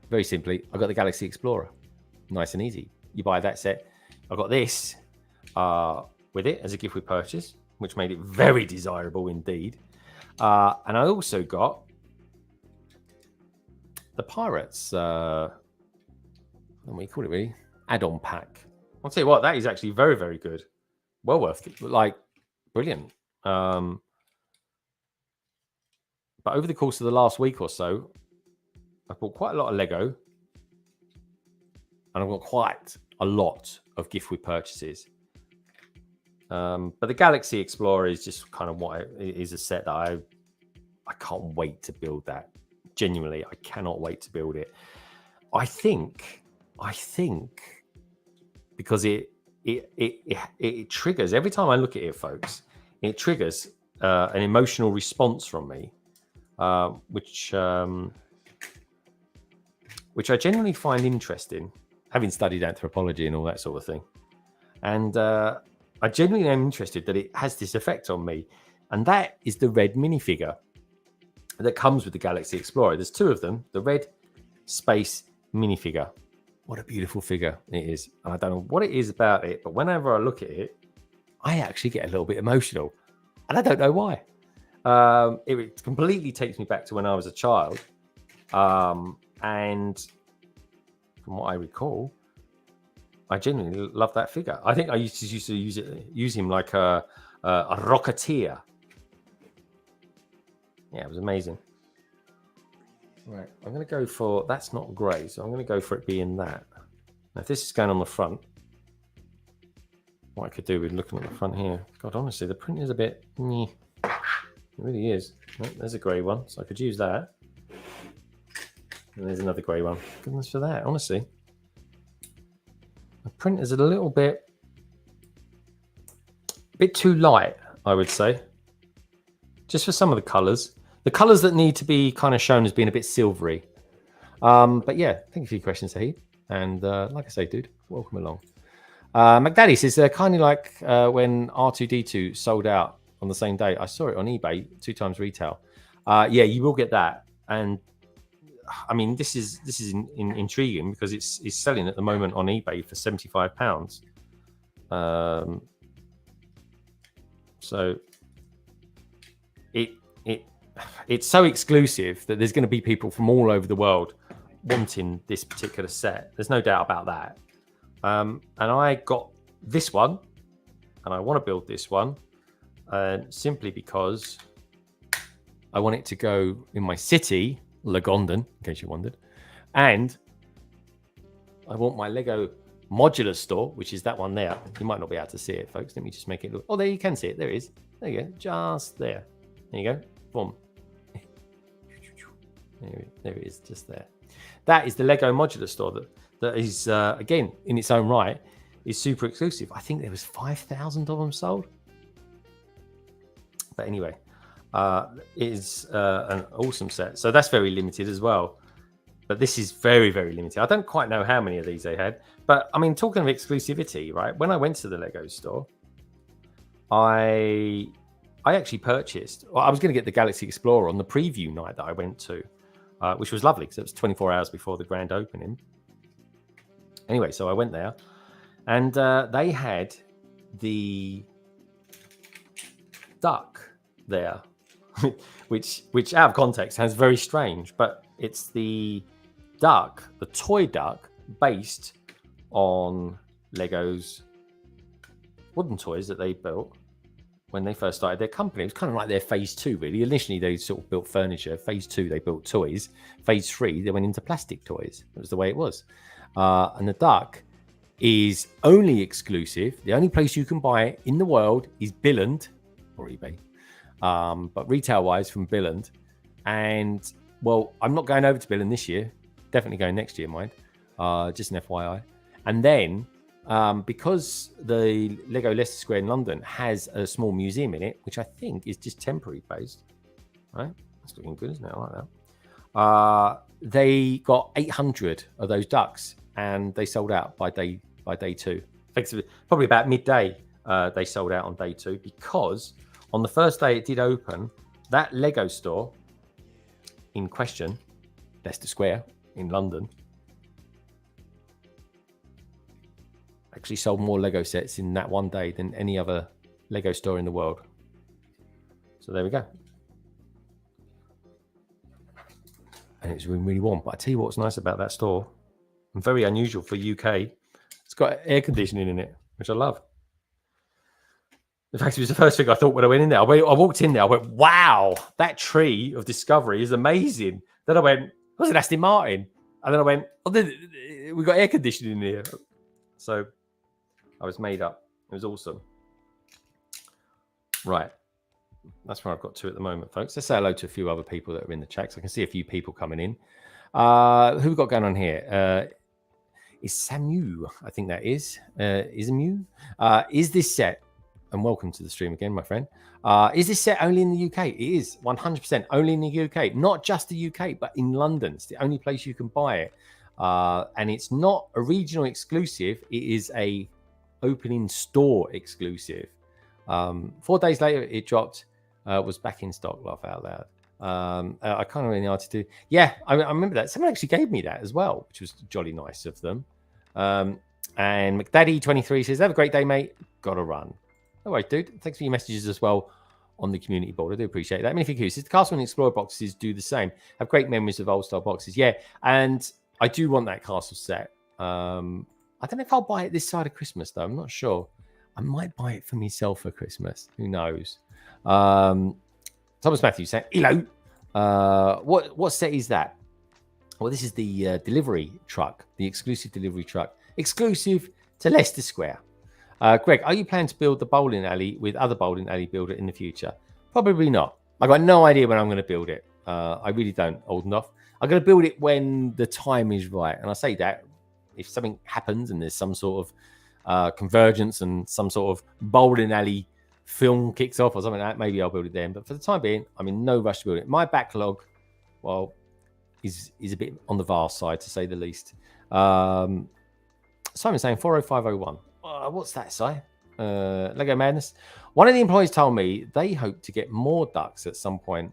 Speaker 2: Very simply, I got the Galaxy Explorer. Nice and easy. You buy that set. I got this with it as a gift with purchase, which made it very desirable indeed. And I also got the Pirates, what do you call it, really? Add-on pack. I'll tell you what, that is actually very, very good. Well worth it. Like, brilliant. But over the course of the last week or so, I've bought quite a lot of Lego. And I've got quite a lot of gift with purchases. But the Galaxy Explorer is just kind of what it is, a set that I can't wait to build that. Genuinely, I cannot wait to build it. I think because it triggers every time I look at it, folks. It triggers an emotional response from me, which I genuinely find interesting, having studied anthropology and all that sort of thing. And I genuinely am interested that it has this effect on me, and that is the red minifigure that comes with the Galaxy Explorer. There's two of them, the red space minifigure. What a beautiful figure it is. And I don't know what it is about it, but whenever I look at it, I actually get a little bit emotional. And I don't know why. It completely takes me back to when I was a child. And from what I recall, I genuinely love that figure. I think I used to use him like a Rocketeer. Yeah, it was amazing. Right, I'm going to go for, that's not grey, so I'm going to go for it being that. Now, if this is going on the front, what I could do with looking at the front here, God, honestly, the print is a bit, it really is. Oh, there's a grey one, so I could use that. And there's another grey one. Goodness for that, honestly. The print is a little bit too light, I would say. Just for some of the colours. The colours that need to be kind of shown as being a bit silvery. But yeah, thank you for your questions, Sahid. And like I say, dude, welcome along. McDaddy says, kind of like when R2-D2 sold out on the same day. I saw it on eBay 2 times retail. Yeah, you will get that. And I mean, this is intriguing because it's selling at the moment on eBay for £75. So it's so exclusive that there's going to be people from all over the world wanting this particular set. There's no doubt about that. And I got this one, and I want to build this one simply because I want it to go in my city, London, in case you wondered. And I want my Lego modular store, which is that one there. You might not be able to see it, folks. Let me just make it look. Oh, there you can see it. There it is. There you go. Just there. There you go. Boom. There it is, just there. That is the Lego modular store that is, again, in its own right, is super exclusive. I think there was 5,000 of them sold. But anyway, it is an awesome set. So that's very limited as well. But this is very, very limited. I don't quite know how many of these they had. But, I mean, talking of exclusivity, right? When I went to the Lego store, I actually purchased... Well, I was going to get the Galaxy Explorer on the preview night that I went to, which was lovely because it was 24 hours before the grand opening. Anyway, so I went there. And they had the duck there, which out of context sounds very strange, but it's the duck, the toy duck, based on Lego's wooden toys that they built when they first started their company. It was kind of like their phase 2, really. Initially, they sort of built furniture. Phase 2, they built toys. Phase 3, they went into plastic toys. That was the way it was. And the duck is only exclusive. The only place you can buy it in the world is Billand or eBay. But retail-wise, from Billand. And, well, I'm not going over to Billand this year. Definitely going next year, mind. Just an FYI. And then, because the Lego Leicester Square in London has a small museum in it, which I think is just temporary based, right? That's looking good, isn't it? I like that. They got 800 of those ducks, and they sold out by day 2. Effectively, probably about midday, they sold out on day 2, because on the first day it did open, that Lego store in question, Leicester Square in London, actually sold more Lego sets in that one day than any other Lego store in the world. So there we go. And it's really, really warm. But I tell you what's nice about that store, and very unusual for UK, it's got air conditioning in it, which I love. In fact, it was the first thing I thought when I went in there. I walked in there, I went, wow, that tree of discovery is amazing. Then I went, was it Aston Martin? And then I went, oh, we got air conditioning in here. So I was made up. It was awesome. Right. That's where I've got to at the moment, folks. Let's say hello to a few other people that are in the chat. So I can see a few people coming in. Who we got going on here? Is Samu, I think that is. Isamu. Is this set, and welcome to the stream again, my friend. Is this set only in the UK? It is 100% only in the UK. Not just the UK, but in London. It's the only place you can buy it. And it's not a regional exclusive. It is a opening store exclusive. 4 days later, it dropped. Was back in stock. Laugh out loud. I can't really know how to do. Yeah, I remember that. Someone actually gave me that as well, which was jolly nice of them. And McDaddy23 says, have a great day, mate. Gotta run. All right, dude. Thanks for your messages as well on the community board. I do appreciate that. Minifigure says, the Castle and Explorer boxes do the same. Have great memories of old style boxes. Yeah, and I do want that castle set. I don't know if I'll buy it this side of Christmas, though. I'm not sure. I might buy it for myself for Christmas. Who knows? Thomas Matthews saying, hello. What set is that? Well, this is the delivery truck, the exclusive delivery truck, exclusive to Leicester Square. Greg, are you planning to build the bowling alley with other bowling alley builder in the future? Probably not. I've got no idea when I'm going to build it. I really don't, old enough. I'm going to build it when the time is right. And I say that if something happens and there's some sort of convergence and some sort of bowling alley film kicks off or something like that, maybe I'll build it then. But for the time being, I'm in no rush to build it. My backlog, well, is a bit on the vast side, to say the least. Simon saying 40501. What's that, Si? Lego Madness. One of the employees told me they hope to get more ducks at some point,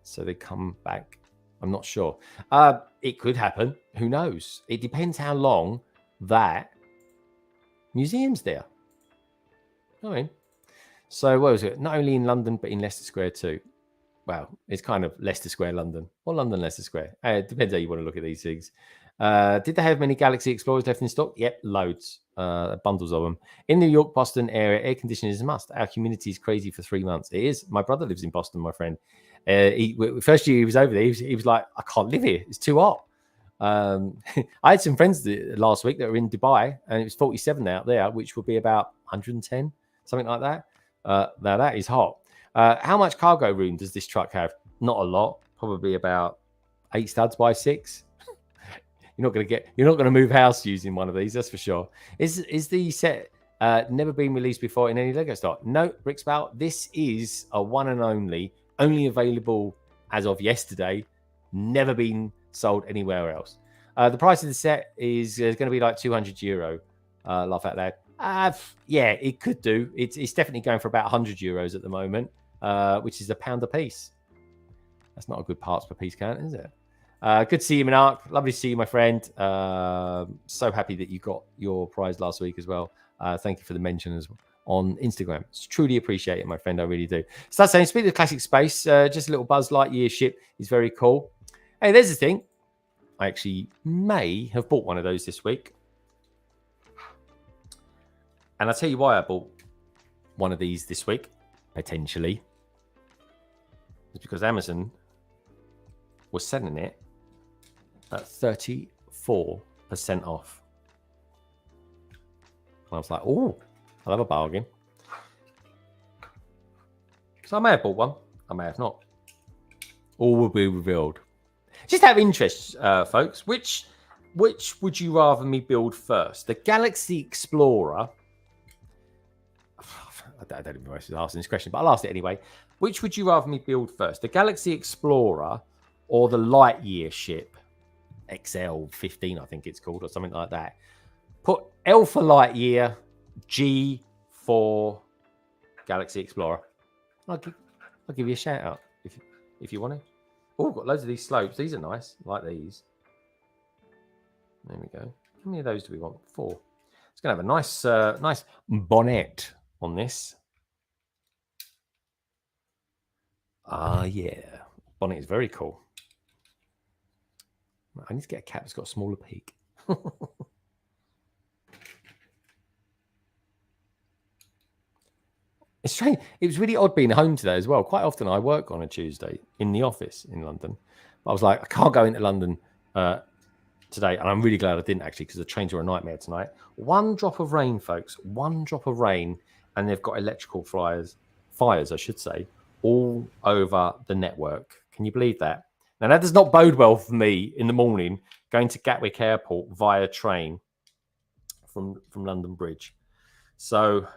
Speaker 2: so they come back. I'm not sure. It could happen. Who knows? It depends how long that museum's there. I mean, so what was it? Not only in London, but in Leicester Square too. Well, it's kind of Leicester Square, London, or London, Leicester Square. It depends how you want to look at these things. Did they have many Galaxy Explorers left in stock? Yep, loads. Bundles of them. In the New York, Boston area, air conditioning is a must. Our community is crazy for 3 months. It is. My brother lives in Boston, my friend. First year he was over there, he was like, I can't live here. It's too hot. I had some friends last week that were in Dubai, and it was 47 out there, which would be about 110, something like that. Now that is hot. How much cargo room does this truck have? Not a lot. Probably about 8 studs by 6. You're not going to move house using one of these, that's for sure. Is the set never been released before in any Lego store? No, Rickspout. This is a one and only available as of yesterday. Never been sold anywhere else. The price of the set is going to be like €200. Laugh at that. Yeah, it could do. It's definitely going for about €100 at the moment, which is £1 a piece. That's not a good parts per piece count, is it? Good to see you, Minark. Lovely to see you, my friend. So happy that you got your prize last week as well. Thank you for the mention as well on Instagram. It's truly appreciate it, my friend. I really do. Start saying, speak of the classic space, just a little Buzz Lightyear ship is very cool. Hey, there's the thing. I actually may have bought one of those this week. And I'll tell you why I bought one of these this week, potentially. It's because Amazon was selling it at 34% off. And I was like, oh, I love a bargain. So I may have bought one. I may have not. All will be revealed. Just out of interest, folks, which would you rather me build first? The Galaxy Explorer. I don't even know if I was asking this question, but I'll ask it anyway. Which would you rather me build first? The Galaxy Explorer or the Lightyear ship? XL-15, I think it's called, or something like that. Put L for Lightyear, G for Galaxy Explorer. I'll give you a shout out if you want to. Oh, got loads of these slopes. These are nice. I like these. There we go. How many of those do we want? 4. It's going to have a nice bonnet on this. Ah, yeah. Bonnet is very cool. I need to get a cap that's got a smaller peak. It's strange. It was really odd being home today as well. Quite often I work on a Tuesday in the office in London. But I was like, I can't go into London today. And I'm really glad I didn't actually, because the trains were a nightmare tonight. 1 drop of rain, folks. 1 drop of rain. And they've got electrical fires, I should say, all over the network. Can you believe that? Now, that does not bode well for me in the morning going to Gatwick Airport via train from London Bridge. So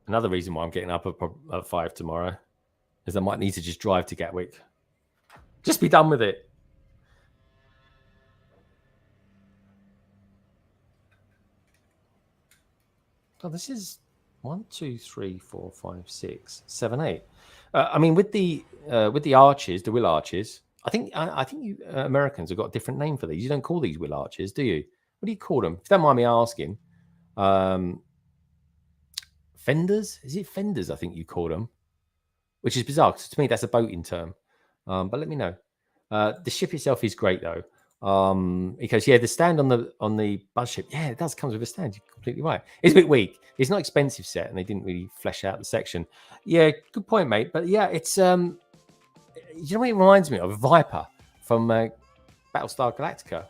Speaker 2: another reason why I'm getting up at 5 tomorrow is I might need to just drive to Gatwick. Just be done with it. Oh, this is 1, 2, 3, 4, 5, 6, 7, 8. I mean, with the arches, the wheel arches, I think you Americans have got a different name for these. You don't call these wheel arches, do you? What do you call them? If you don't mind me asking. Fenders? Is it fenders? I think you call them, which is bizarre because to me that's a boating term. But let me know. The ship itself is great though. Because the stand on the buzz ship, it does come with a stand. You're completely right. It's a bit weak. It's not expensive set, and they didn't really flesh out the section. Yeah, good point, mate. But yeah, it's you know what it reminds me of? Viper from Battlestar Galactica.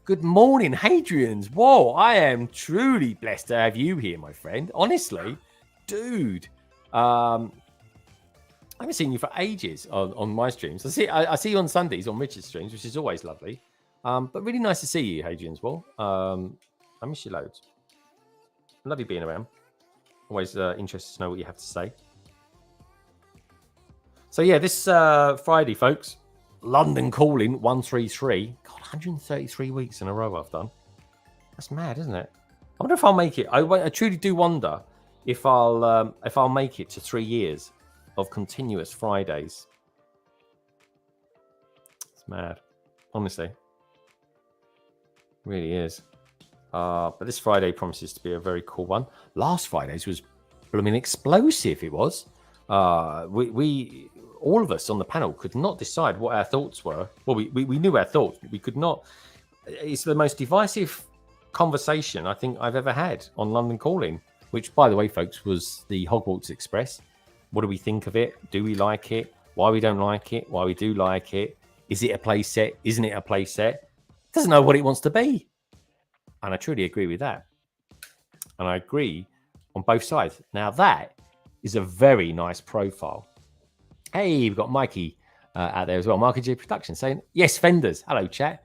Speaker 2: Good morning, Hadrians. Whoa, I am truly blessed to have you here, my friend. Honestly, dude. I haven't seen you for ages on my streams. I see you on Sundays on Richard's streams, which is always lovely. But really nice to see you, Hadrian, as well. I miss you loads. I love you being around. Always interested to know what you have to say. So yeah, this Friday, folks, London Calling 133. God, 133 weeks in a row I've done. That's mad, isn't it? I wonder if I'll make it. I truly do wonder if I'll make it to 3 years of continuous Fridays. It's mad, honestly. It really is. But this Friday promises to be a very cool one. Last Friday's was blooming explosive. It was. We all of us on the panel could not decide what our thoughts were. Well, we knew our thoughts, but we could not. It's the most divisive conversation I think I've ever had on London Calling, which, by the way, folks, was the Hogwarts Express. What do we think of it? Do we like it? Why we don't like it? Why we do like it? Is it a play set? Isn't it a play set? It doesn't know what it wants to be. And I truly agree with that. And I agree on both sides. Now, that is a very nice profile. Hey, we've got Mikey out there as well. Mikey J Productions saying, yes, fenders. Hello, chat.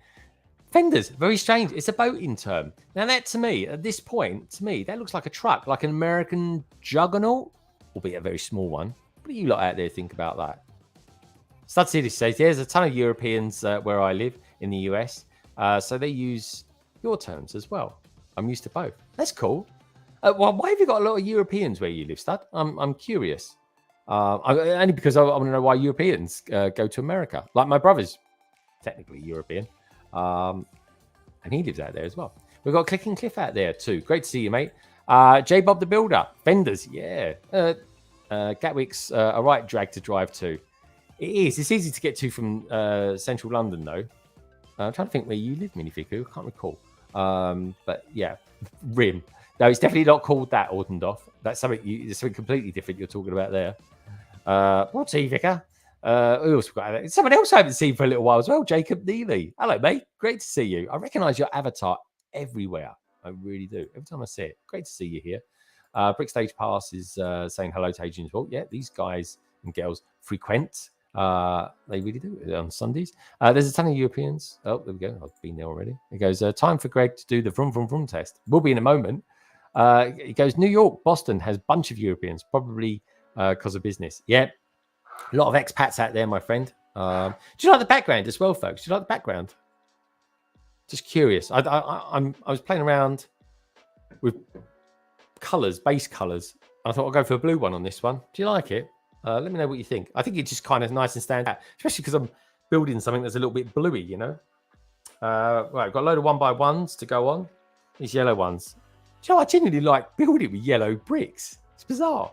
Speaker 2: Fenders, very strange. It's a boating term. Now, that to me, at this point, that looks like a truck, like an American juggernaut, albeit a very small one. What do you lot out there think about that? Stud City says, there's a ton of Europeans where I live in the US. So they use your terms as well. I'm used to both. That's cool. Well, why have you got a lot of Europeans where you live, Stud? I'm curious. Only because I want to know why Europeans go to America. Like my brothers technically European. And he lives out there as well. We've got Clicking Cliff out there too. Great to see you, mate. J Bob the Builder. Fenders, yeah. Gatwick's a right drag to drive to. It is. It's easy to get to from central London, though. I'm trying to think where you live, Minifigure. I can't recall. But yeah, Rim. No, it's definitely not called that, Ordendorff. That's something completely different you're talking about there. What's he, Vicar? Who else got that? Someone else I haven't seen for a little while as well, Jacob Neely. Hello, mate. Great to see you. I recognise your avatar everywhere. I really do. Every time I see it. Great to see you here. Brickstage Pass is saying hello to Adrian as well. Yeah, these guys and girls frequent. They really do on Sundays. There's a ton of Europeans. Oh, there we go. I've been there already. It goes, time for Greg to do the vroom, vroom, vroom test. We'll be in a moment. It goes, New York, Boston has a bunch of Europeans, probably because of business. Yeah, a lot of expats out there, my friend. Do you like the background as well, folks? Do you like the background? Just curious. I was playing around with colours, base colours. I thought I'll go for a blue one on this one. Do you like it? Let me know what you think. I think it's just kind of nice and stand out, especially because I'm building something that's a little bit bluey, you know. Right, I've got a load of 1x1s to go on. These yellow ones. Do you know, I genuinely like building with yellow bricks. It's bizarre.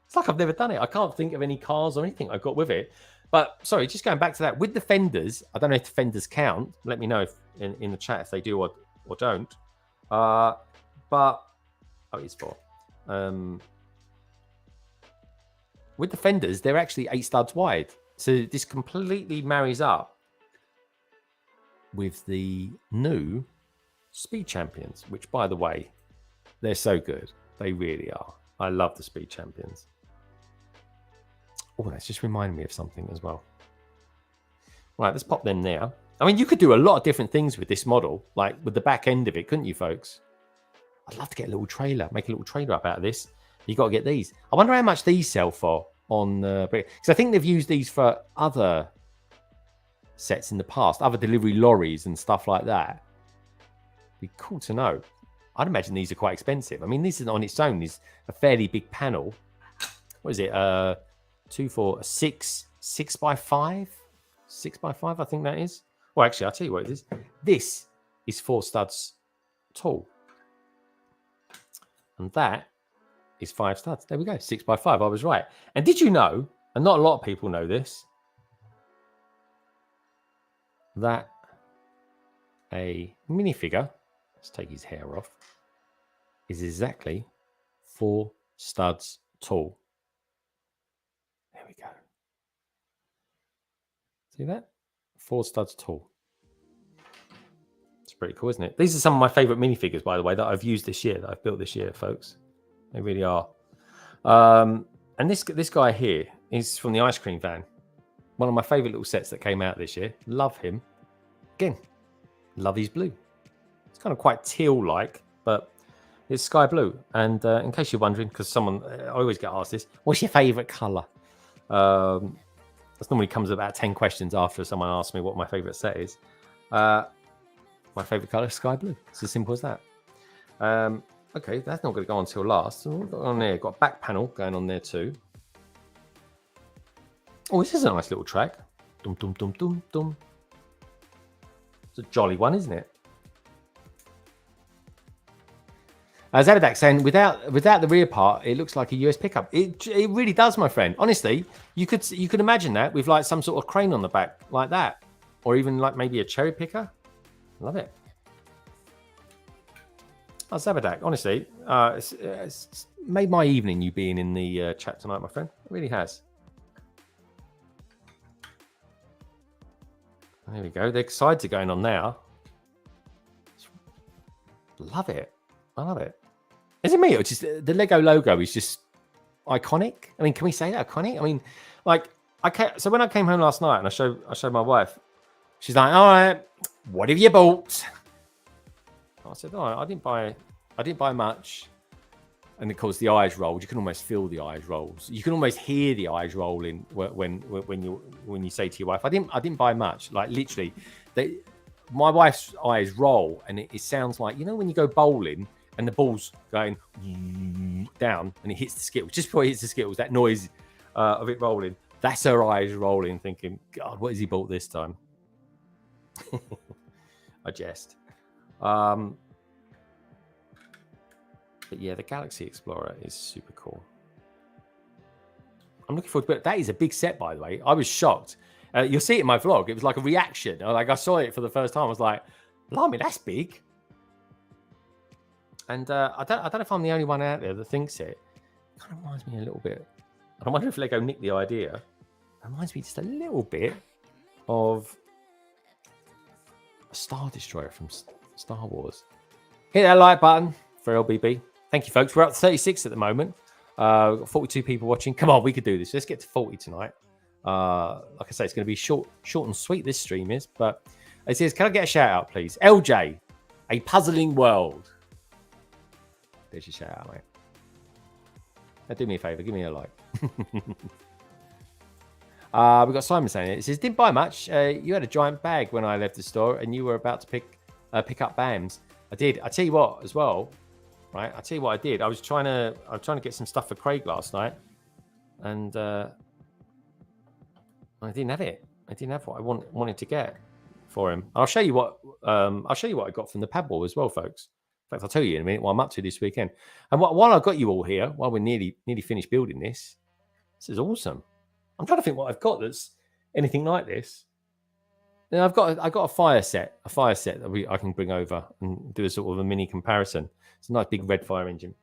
Speaker 2: It's like I've never done it. I can't think of any cars or anything I've got with it. But sorry, just going back to that with the fenders. I don't know if the fenders count. Let me know if in the chat if they do or don't. But it's 4. With the fenders, they're actually 8 studs wide. So this completely marries up with the new Speed Champions, which, by the way, they're so good. They really are. I love the Speed Champions. Oh, that's just reminded me of something as well. Right, let's pop them there. I mean, you could do a lot of different things with this model, like with the back end of it, couldn't you, folks? I'd love to get a little trailer, make a little trailer up out of this. You got to get these. I wonder how much these sell for on because I think they've used these for other sets in the past, other delivery lorries and stuff like that. Be cool to know. I'd imagine these are quite expensive. I mean, this is on its own is a fairly big panel. What is it? 2, 4, 6 by 5, 6 by 5. I think that is. Well, actually, I'll tell you what it is. This is 4 studs tall, and that is 5 studs. There we go. 6 by 5. I was right. And did you know, and not a lot of people know this, that a minifigure, let's take his hair off, is exactly 4 studs tall. There we go. See that? 4 studs tall. It's pretty cool, isn't it? These are some of my favorite minifigures, by the way, that I've used this year, that I've built this year, folks. They really are. And this guy here is from the Ice Cream Van. One of my favorite little sets that came out this year. Love him. Again, love his blue. It's kind of quite teal-like, but it's sky blue. And in case you're wondering, because I always get asked this, what's your favorite color? This normally comes about 10 questions after someone asks me what my favorite set is. My favorite color is sky blue. It's as simple as that. Okay, that's not going to go on till last. So we've got on there, got a back panel going on there too. Oh, this is a nice little track. Dum dum dum dum dum. It's a jolly one, isn't it? Zabadak saying without the rear part, it looks like a US pickup. It really does, my friend. Honestly, you could imagine that with like some sort of crane on the back like that, or even like maybe a cherry picker. Love it. Oh, Zabadak, honestly, it's made my evening you being in the chat tonight, my friend. It really has. There we go. The sides are going on now. Love it. I love it. Is it me or just the Lego logo is just iconic? I mean, can we say that iconic? I mean, like so when I came home last night and I showed my wife, she's like, "All right, what have you bought?" I said, "Oh, I didn't buy much." And of course, the eyes rolled. You can almost feel the eyes rolls. You can almost hear the eyes rolling when you say to your wife, "I didn't buy much." Like literally, my wife's eyes roll, and it sounds like, you know, when you go bowling and the ball's going down and it hits the skittles. Just before it hits the skittles, that noise of it rolling. That's her eyes rolling, thinking, "God, what has he bought this time?" I jest. But yeah, the Galaxy Explorer is super cool. I'm looking forward to it. That is a big set, by the way. I was shocked. You'll see it in my vlog. It was like a reaction. Like I saw it for the first time. I was like, blimey, that's big. And I don't know if I'm the only one out there that thinks it. It kind of reminds me a little bit. I wonder if Lego nicked the idea. It reminds me just a little bit of a Star Destroyer from Star Wars. Hit that like button for LBB. Thank you, folks. We're up to 36 at the moment. We've got 42 people watching. Come on, we could do this. Let's get to 40 tonight. Like I say, it's going to be short and sweet, this stream is. But it says, can I get a shout out, please? LJ, A Puzzling World. There's your shout out, mate. Now, do me a favour. Give me a like. We've got Simon saying it. It says, didn't buy much. You had a giant bag when I left the store and you were about to pick up BAMs. I did. I tell you what, as well. Right, I tell you what I did. I was trying to get some stuff for Craig last night, and I didn't have it. I didn't have what I wanted to get for him. I'll show you what I got from the paddle as well, folks. In fact, I'll tell you in a minute what I'm up to this weekend. And while I've got you all here, while we're nearly finished building this is awesome. I'm trying to think what I've got that's anything like this. Now I've got a fire set that I can bring over and do a sort of a mini comparison. It's a nice big red fire engine.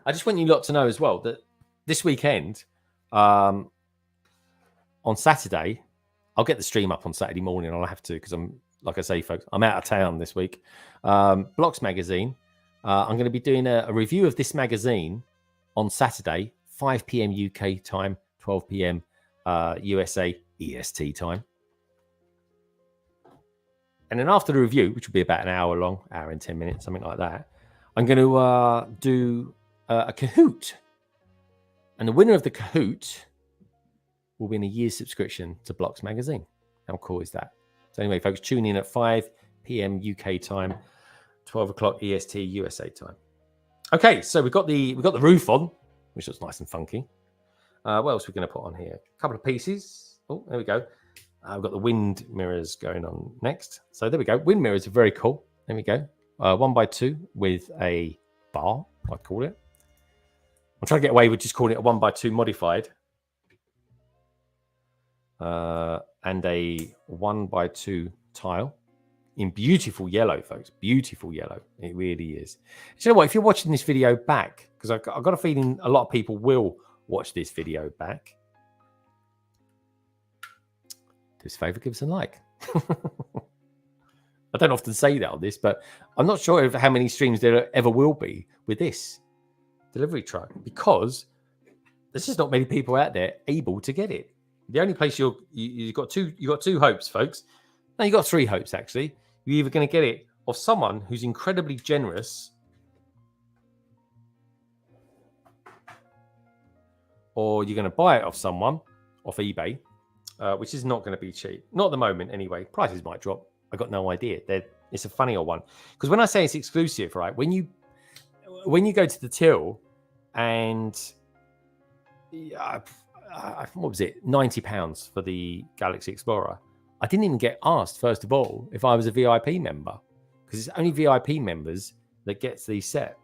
Speaker 2: I just want you lot to know as well that this weekend, on Saturday, I'll get the stream up on Saturday morning. I'll have to because like I say, folks, I'm out of town this week. Blocks magazine. I'm going to be doing a review of this magazine on Saturday, 5 p.m. UK time, 12 p.m. USA EST time. And then after the review, which will be about an hour long, hour and 10 minutes, something like that, I'm going to do a Kahoot. And the winner of the Kahoot will win a year's subscription to Blocks magazine. How cool is that? So anyway, folks, tune in at 5 p.m. UK time, 12 o'clock EST USA time. Okay, so we've got the roof on, which looks nice and funky. What else are we going to put on here? A couple of pieces. Oh, there we go. We've got the wind mirrors going on next. So there we go. Wind mirrors are very cool. There we go. 1x2 with a bar, I call it. I'm trying to get away with just calling it a 1x2 modified. And a 1x2 tile in beautiful yellow, folks. Beautiful yellow. It really is. Do you know what? If you're watching this video back, because I've got a feeling a lot of people will watch this video back. Do us a favour, give us a like. I don't often say that on this, but I'm not sure of how many streams there ever will be with this delivery truck because there's just not many people out there able to get it. The only place you've got two hopes, folks. No, you got three hopes actually. You're either going to get it off someone who's incredibly generous, or you're going to buy it off someone off eBay. Which is not going to be cheap. Not at the moment, anyway. Prices might drop. I got no idea. It's a funny old one. Because when I say it's exclusive, right? When you go to the till and what was it? £90 for the Galaxy Explorer. I didn't even get asked, first of all, if I was a VIP member. Because it's only VIP members that gets these set.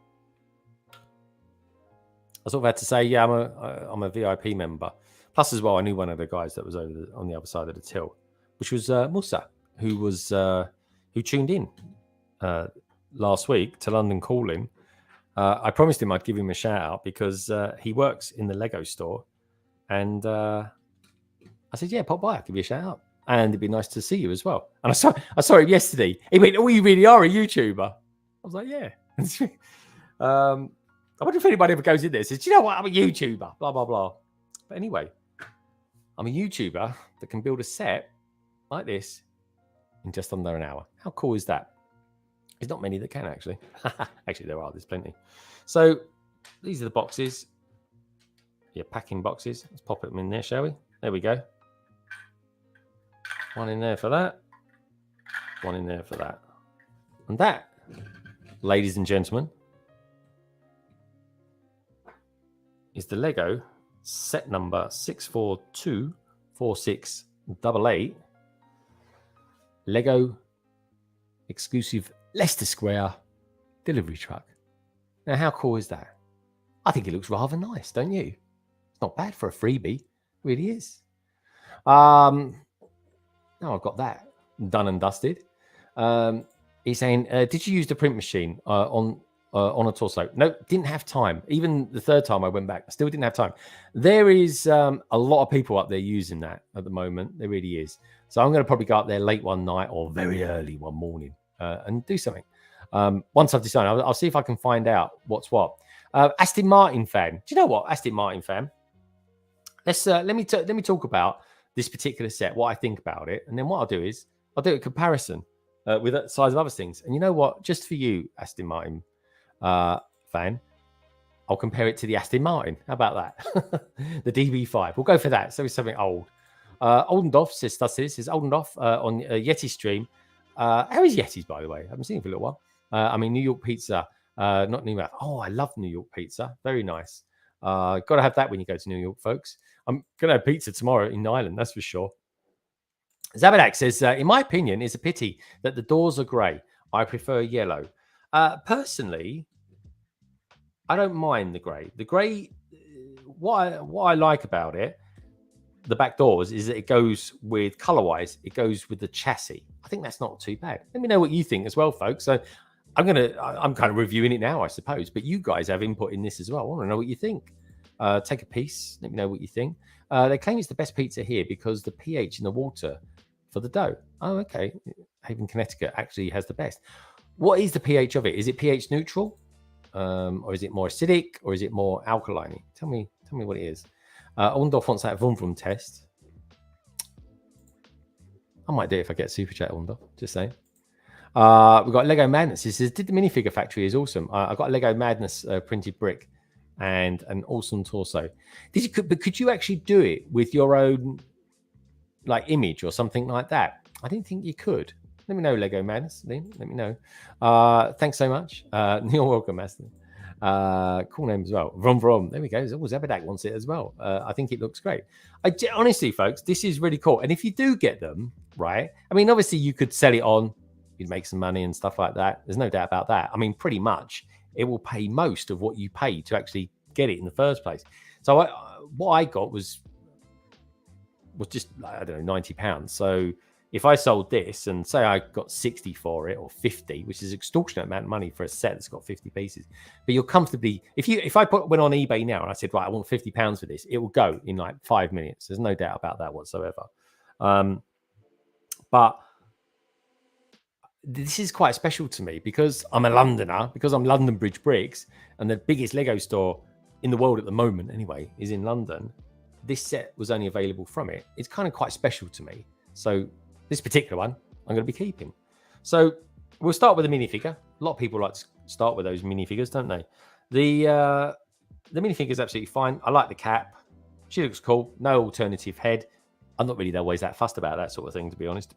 Speaker 2: I sort of had to say, yeah, I'm a VIP member. Plus, as well, I knew one of the guys that was on the other side of the till, which was Musa, who tuned in last week to London Calling. I promised him I'd give him a shout out because he works in the Lego store, and I said, "Yeah, pop by, I'll give you a shout out, and it'd be nice to see you as well." And I saw him yesterday. He went, "Oh, you really are a YouTuber?" I was like, "Yeah." I wonder if anybody ever goes in there and says, "Do you know what? I'm a YouTuber." Blah blah blah. But anyway. I'm a YouTuber that can build a set like this in just under an hour. How cool is that? There's not many that can, actually. Actually, there are. There's plenty. So these are the boxes. Yeah, packing boxes. Let's pop them in there, shall we? There we go. One in there for that. One in there for that. And that, ladies and gentlemen, is the Lego set number 6424688. Lego exclusive Leicester Square delivery truck. Now, how cool is that? I think it looks rather nice, don't you? It's not bad for a freebie. It really is. Now I've got that done and dusted. He's saying, did you use the print machine on a torso? No, didn't have time. Even the third time I went back, I still didn't have time. There is a lot of people up there using that at the moment. There really is. So I'm going to probably go up there late one night or very early one morning and do something. Once I've decided, I'll see if I can find out what's what. Aston Martin fan. Do you know what, Aston Martin fan? Let me talk about this particular set, what I think about it, and then what I'll do is I'll do a comparison with the size of other things. And you know what? Just for you, Aston Martin fan, I'll compare it to the Aston Martin. How about that? The DB5. We'll go for that. So it's something old. Oldendorf says Oldendorf on Yeti stream. How is Yeti's, by the way? I haven't seen it for a little while. I mean, New York pizza, not New York. Oh, I love New York pizza. Very nice. Got to have that when you go to New York, folks. I'm going to have pizza tomorrow in Ireland, that's for sure. Zabadak says, in my opinion, it's a pity that the doors are grey. I prefer yellow. Personally, I don't mind the grey. The grey, what I like about it, the back doors, is that it goes with, colour-wise, it goes with the chassis. I think that's not too bad. Let me know what you think as well, folks. So I'm kind of reviewing it now, I suppose, but you guys have input in this as well. I want to know what you think. Take a piece. Let me know what you think. They claim it's the best pizza here because the pH in the water for the dough. Oh, okay. Haven, Connecticut actually has the best. What is the pH of it? Is it pH neutral? Or is it more acidic? Or is it more alkaline? Tell me what it is. Ondorf wants that vroom vroom test. I might do it if I get super chat, Ondorf. Just saying. We've got Lego Madness. He says, did the minifigure factory is awesome. I got a Lego Madness printed brick and an awesome torso. But could you actually do it with your own like image or something like that? I didn't think you could. Let me know, Lego Madness. Let me know. Thanks so much. Neil, welcome, Aston. Cool name as well. Vroom Vroom. There we go. Zebadak wants it as well. I think it looks great. Honestly, folks, this is really cool. And if you do get them, right? I mean, obviously, you could sell it on. You'd make some money and stuff like that. There's no doubt about that. I mean, pretty much, it will pay most of what you paid to actually get it in the first place. So what I got was just, I don't know, £90. So if I sold this and say I got 60 for it or 50, which is an extortionate amount of money for a set that's got 50 pieces, but you'll comfortably, if I went on eBay now and I said, right, I want £50 for this, it will go in like 5 minutes. There's no doubt about that whatsoever. But this is quite special to me because I'm a Londoner, because I'm London Bridge Bricks, and the biggest Lego store in the world at the moment, anyway, is in London. This set was only available from it. It's kind of quite special to me. So this particular one, I'm going to be keeping. So we'll start with the minifigure. A lot of people like to start with those minifigures, don't they? The minifigure is absolutely fine. I like the cap. She looks cool. No alternative head. I'm not really always that fussed about that sort of thing, to be honest.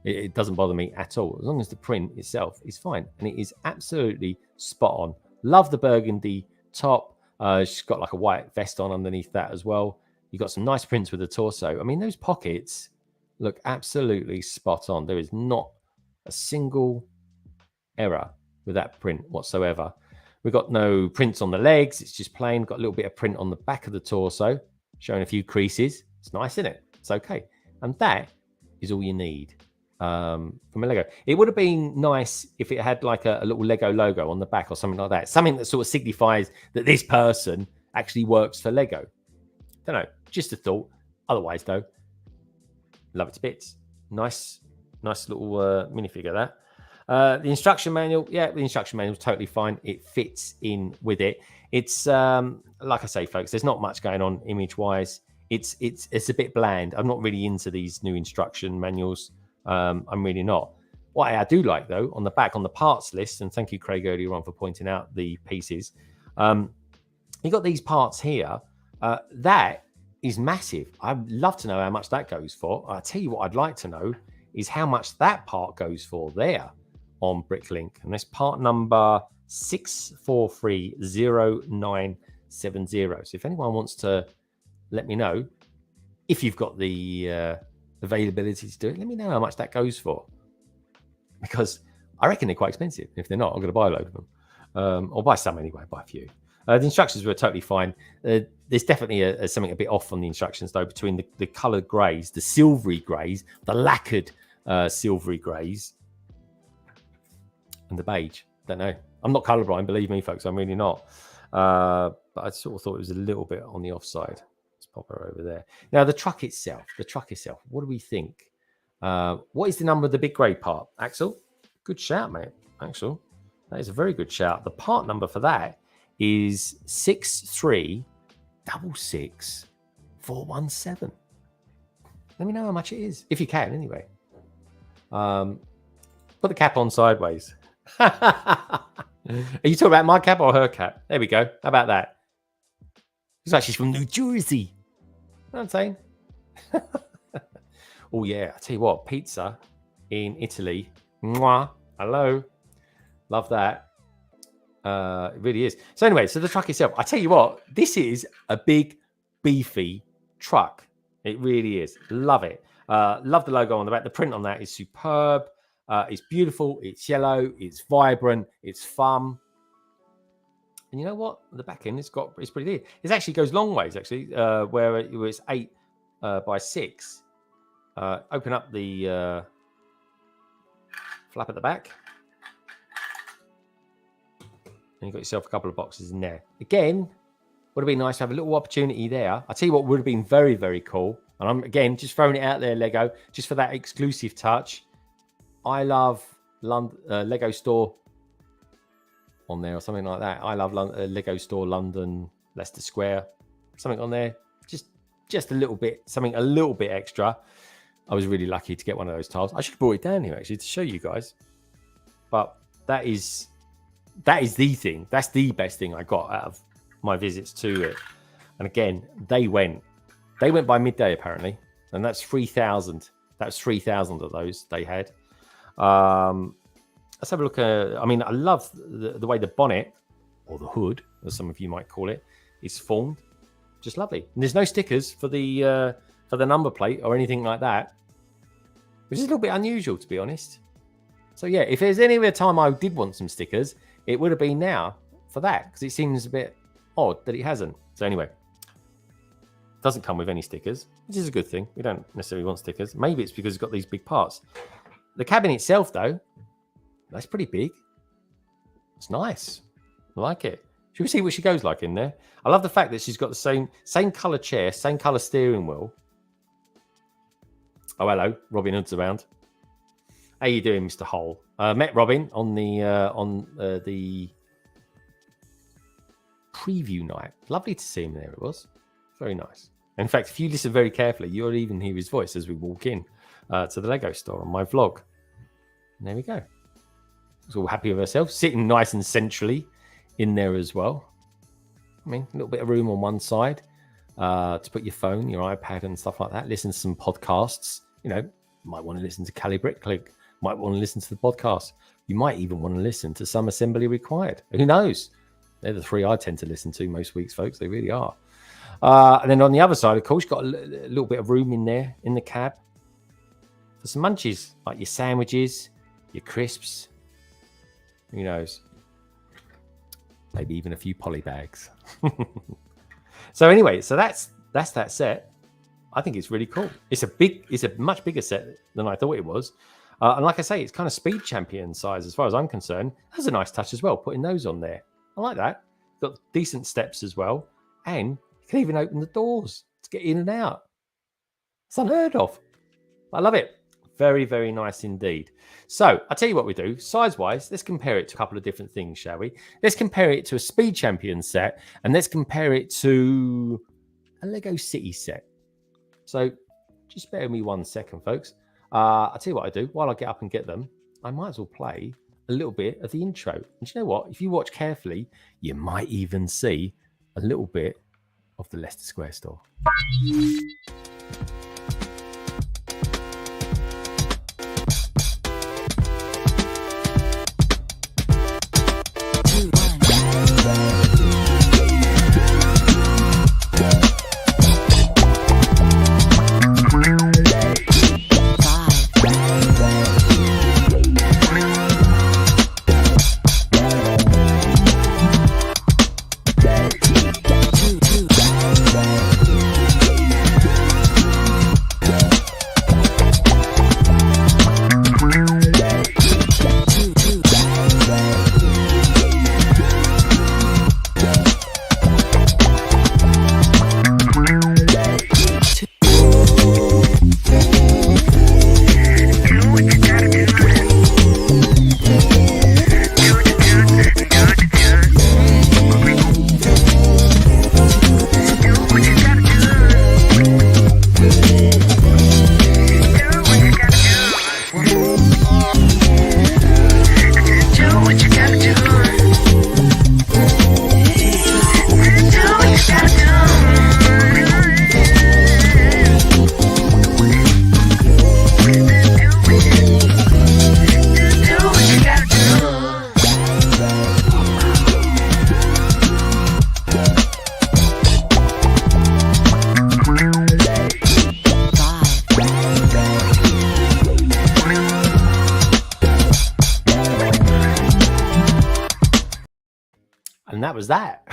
Speaker 2: It doesn't bother me at all. As long as the print itself is fine. And it is absolutely spot on. Love the burgundy top. She's got like a white vest on underneath that as well. You've got some nice prints with the torso. I mean, those pockets look absolutely spot on. There is not a single error with that print whatsoever. We've got no prints on the legs. It's just plain. Got a little bit of print on the back of the torso, showing a few creases. It's nice, isn't it? It's okay. And that is all you need from a Lego. It would have been nice if it had like a little Lego logo on the back or something like that. Something that sort of signifies that this person actually works for Lego. Don't know. Just a thought. Otherwise, though, love it to bits. Nice little minifigure that. The instruction manual, yeah, the instruction manual is totally fine. It fits in with it. It's like I say, folks, there's not much going on image-wise. It's a bit bland. I'm not really into these new instruction manuals. I'm really not. What I do like, though, on the back, on the parts list, and thank you, Craig, earlier on for pointing out the pieces. You got these parts here. That is massive. I'd love to know how much that goes for. I'll tell you what I'd like to know is how much that part goes for there on Bricklink. And that's part number 6430970. So if anyone wants to let me know, if you've got the availability to do it, let me know how much that goes for. because I reckon they're quite expensive. If they're not, I'm going to buy a load of them. Or buy some anyway, buy a few. The instructions were totally fine. There's definitely something a bit off on the instructions, though, between the coloured greys, the silvery greys, the lacquered silvery greys, and the beige. Don't know. I'm not colourblind, believe me, folks. I'm really not. But I sort of thought it was a little bit on the offside. Let's pop her over there. Now, the truck itself. What do we think? What is the number of the big grey part? Axel? Good shout, mate. Axel. That is a very good shout. The part number for that is 6366417. Let me know how much it is, if you can, anyway. Put the cap on sideways. Are you talking about my cap or her cap? There we go. How about that? Looks like she's from New Jersey. You know what I'm saying? Oh, yeah. I tell you what, pizza in Italy. Mwah. Hello. Love that. It really is. So anyway, so the truck itself, I tell you what, this is a big, beefy truck. It really is. Love it. Love the logo on the back. The print on that is superb. It's beautiful. It's yellow. It's vibrant. It's fun. And you know what? The back end, it's pretty big. It actually goes long ways, actually, where it was 8 by 6. Open up the flap at the back. And you've got yourself a couple of boxes in there. Again, would have been nice to have a little opportunity there. I'll tell you what would have been very, very cool. And I'm, again, just throwing it out there, Lego, just for that exclusive touch. I love Lego Store on there or something like that. I love Lego Store London Leicester Square. Something on there. Just a little bit, something a little bit extra. I was really lucky to get one of those tiles. I should have brought it down here, actually, to show you guys. But that is the thing. That's the best thing I got out of my visits to it. And again, they went by midday, apparently. And that's 3,000. That's 3,000 of those they had. Let's have a look at, I mean, I love the way the bonnet, or the hood, as some of you might call it, is formed. Just lovely. And there's no stickers for the number plate or anything like that, which is a little bit unusual, to be honest. So yeah, if there's any other time I did want some stickers, it would have been now for that, because it seems a bit odd that it hasn't. So anyway, doesn't come with any stickers, which is a good thing. We don't necessarily want stickers. Maybe it's because it's got these big parts. The cabin itself, though, that's pretty big. It's nice. I like it. Should we see what she goes like in there? I love the fact that she's got the same colour chair, same colour steering wheel. Oh, hello. Robin Hood's around. How you doing, Mr. Hole? Met Robin on the preview night. Lovely to see him there, it was. Very nice. In fact, if you listen very carefully, you'll even hear his voice as we walk in to the Lego store on my vlog. And there we go. She's all happy with herself, sitting nice and centrally in there as well. I mean, a little bit of room on one side to put your phone, your iPad and stuff like that. Listen to some podcasts. You know, might want to listen to Cali Brickclick. Might want to listen to the podcast. You might even want to listen to some Assembly Required. Who knows? They're the three I tend to listen to most weeks, folks. They really are. And then on the other side, of course, you've got a little bit of room in there in the cab for some munchies, like your sandwiches, your crisps. Who knows? Maybe even a few poly bags. So anyway, so that's that set. I think it's really cool. It's a much bigger set than I thought it was. And like I say, it's kind of Speed Champion size as far as I'm concerned. That's a nice touch as well, putting those on there. I like that. Got decent steps as well. And you can even open the doors to get in and out. It's unheard of. I love it. Very, very nice indeed. So I'll tell you what we do. Size-wise, let's compare it to a couple of different things, shall we? Let's compare it to a Speed Champion set, and let's compare it to a Lego City set. So just bear with me 1 second, folks. I'll tell you what I do. While I get up and get them, I might as well play a little bit of the intro. And you know what? If you watch carefully, you might even see a little bit of the Leicester Square store. that was that.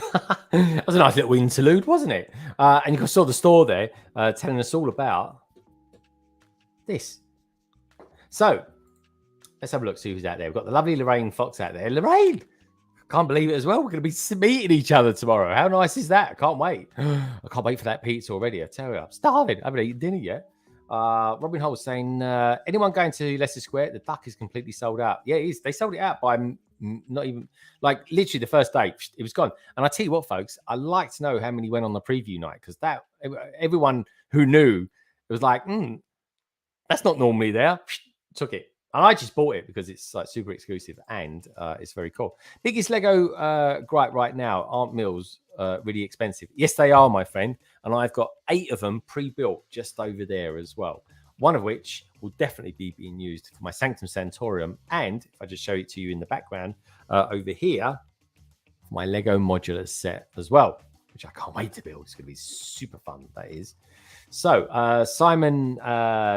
Speaker 2: That was a nice little interlude, wasn't it? And you saw the store there telling us all about this. So let's have a look, see who's out there. We've got the lovely Lorraine Fox out there. Lorraine! Can't believe it as well. We're going to be meeting each other tomorrow. How nice is that? I can't wait. I can't wait for that pizza already. I tell you, I'm starving. I haven't eaten dinner yet. Robin Hall saying, anyone going to Leicester Square? The duck is completely sold out. Yeah, it is. They sold it out by not even, like, literally the first day. It was gone. And I tell you what, folks, I like to know how many went on the preview night, because that everyone who knew, it was like, that's not normally there. Took it. And I just bought it because it's like super exclusive and it's very cool. Biggest Lego gripe right now, aren't Mills really expensive? Yes, they are, my friend. And I've got 8 of them pre-built just over there as well. One of which will definitely be being used for my Sanctum Santorum. And if I just show it to you in the background over here, my Lego modular set as well, which I can't wait to build. It's going to be super fun, that is. So Simon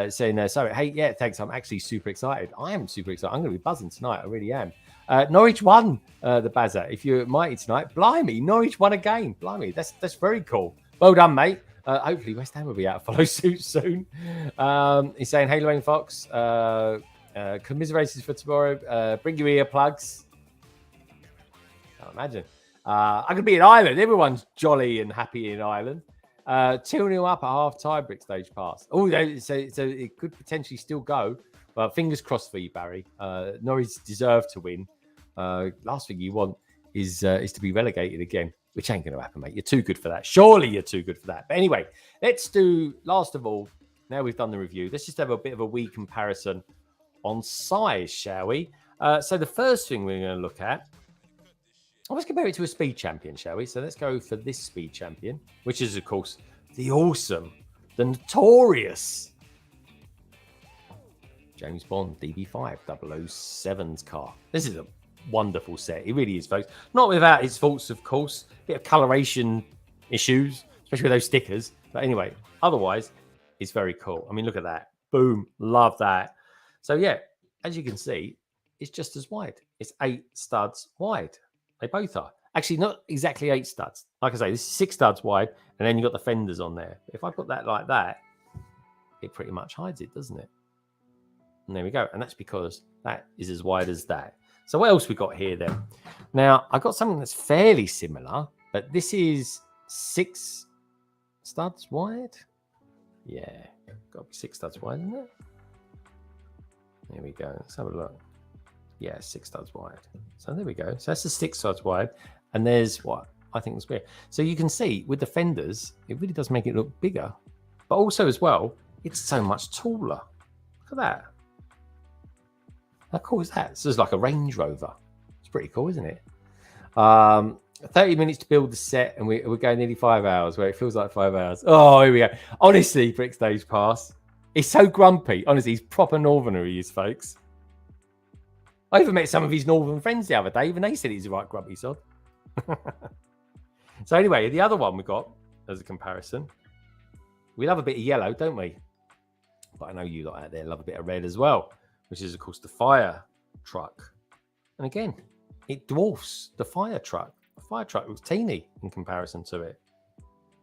Speaker 2: saying there, sorry, hey, yeah, thanks. I'm actually super excited. I am super excited. I'm going to be buzzing tonight. I really am. Norwich won the Bazza. If you're mighty tonight, blimey, Norwich won a game. Blimey, that's very cool. Well done, mate. Hopefully West Ham will be out of follow suit soon. He's saying, hey, Lorraine Fox, commiserations for tomorrow. Bring your earplugs. Can't imagine. I could be in Ireland. Everyone's jolly and happy in Ireland. 2-0 up at half time, Brick Stage pass. Oh, so it could potentially still go. But fingers crossed for you, Barry. Norwich deserve to win. Last thing you want is to be relegated again, which ain't going to happen, mate. You're too good for that. Surely you're too good for that. But anyway, let's do, last of all, now we've done the review, let's just have a bit of a wee comparison on size, shall we? So the first thing we're going to look at, let's compare it to a speed champion, shall we? So let's go for this speed champion, which is, of course, the awesome, the notorious James Bond DB5 007's car. This is a wonderful set. It really is, folks. Not without its faults, of course. A bit of coloration issues, especially with those stickers. But anyway, otherwise, it's very cool. I mean, look at that. Boom. Love that. So, yeah, as you can see, it's just as wide. It's 8 studs wide. They both are. Actually, not exactly 8 studs. Like I say, this is 6 studs wide, and then you've got the fenders on there. If I put that like that, it pretty much hides it, doesn't it? And there we go. And that's because that is as wide as that. So what else we got here then? Now, I've got something that's fairly similar, but this is 6 studs wide. Yeah, got to be 6 studs wide, isn't it? There we go. Let's have a look. Yeah, 6 studs wide. So there we go. So that's the 6 studs wide. And there's what I think is weird. So you can see with the fenders, it really does make it look bigger. But also as well, it's so much taller. Look at that. How cool is that? So it's like a Range Rover. It's pretty cool, isn't it? 30 minutes to build the set, and we're going nearly 5 hours, where it feels like 5 hours. Oh, here we go. Honestly, Brick Stage Pass. He's so grumpy. Honestly, he's proper northerner, he is, folks. I even met some of his northern friends the other day. Even they said he's a right grumpy sod. So anyway, the other one we got as a comparison. We love a bit of yellow, don't we? But I know you lot out there love a bit of red as well, which is, of course, the fire truck. And again, it dwarfs the fire truck. The fire truck looks teeny in comparison to it.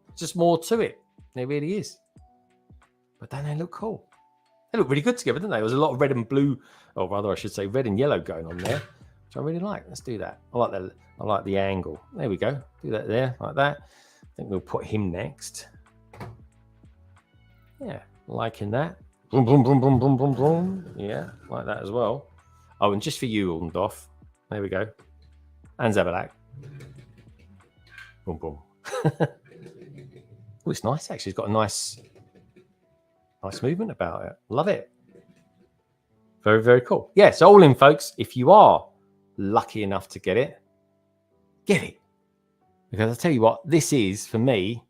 Speaker 2: It's just more to it. It really is. But don't they look cool? They look really good together, don't they? There was a lot of red and blue, or rather, I should say, red and yellow going on there, which I really like. Let's do that. I like that. I like the angle. There we go. Do that there, like that. I think we'll put him next. Yeah, liking that. Boom, boom, boom, boom, boom, boom, boom. Yeah, like that as well. Oh, and just for you, Ulndorf. There we go. And Zabalak. Boom, boom. Oh, it's nice, actually. It's got a nice movement about it. Love it. Very, very cool. Yeah, so all in, folks, if you are lucky enough to get it. Because I'll tell you what, this is, for me,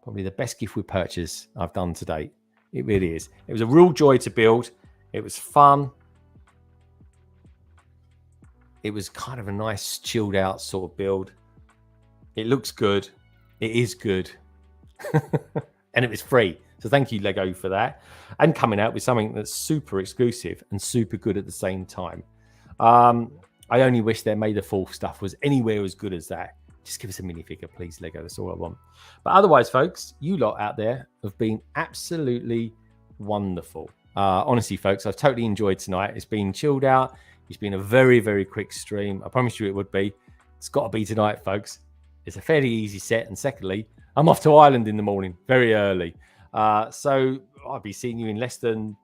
Speaker 2: probably the best gift with purchase I've done to date. It really is. It was a real joy to build. It was fun. It was kind of a nice, chilled out sort of build. It looks good. It is good. And it was free. So thank you, Lego, for that. And coming out with something that's super exclusive and super good at the same time. I only wish their May the 4th stuff was anywhere as good as that. Just give us a minifigure, please, Lego. That's all I want. But otherwise, folks, you lot out there have been absolutely wonderful. Honestly, folks, I've totally enjoyed tonight. It's been chilled out. It's been a very, very quick stream. I promise you it would be. It's got to be tonight, folks. It's a fairly easy set. And secondly, I'm off to Ireland in the morning, very early. So I'll be seeing you in less than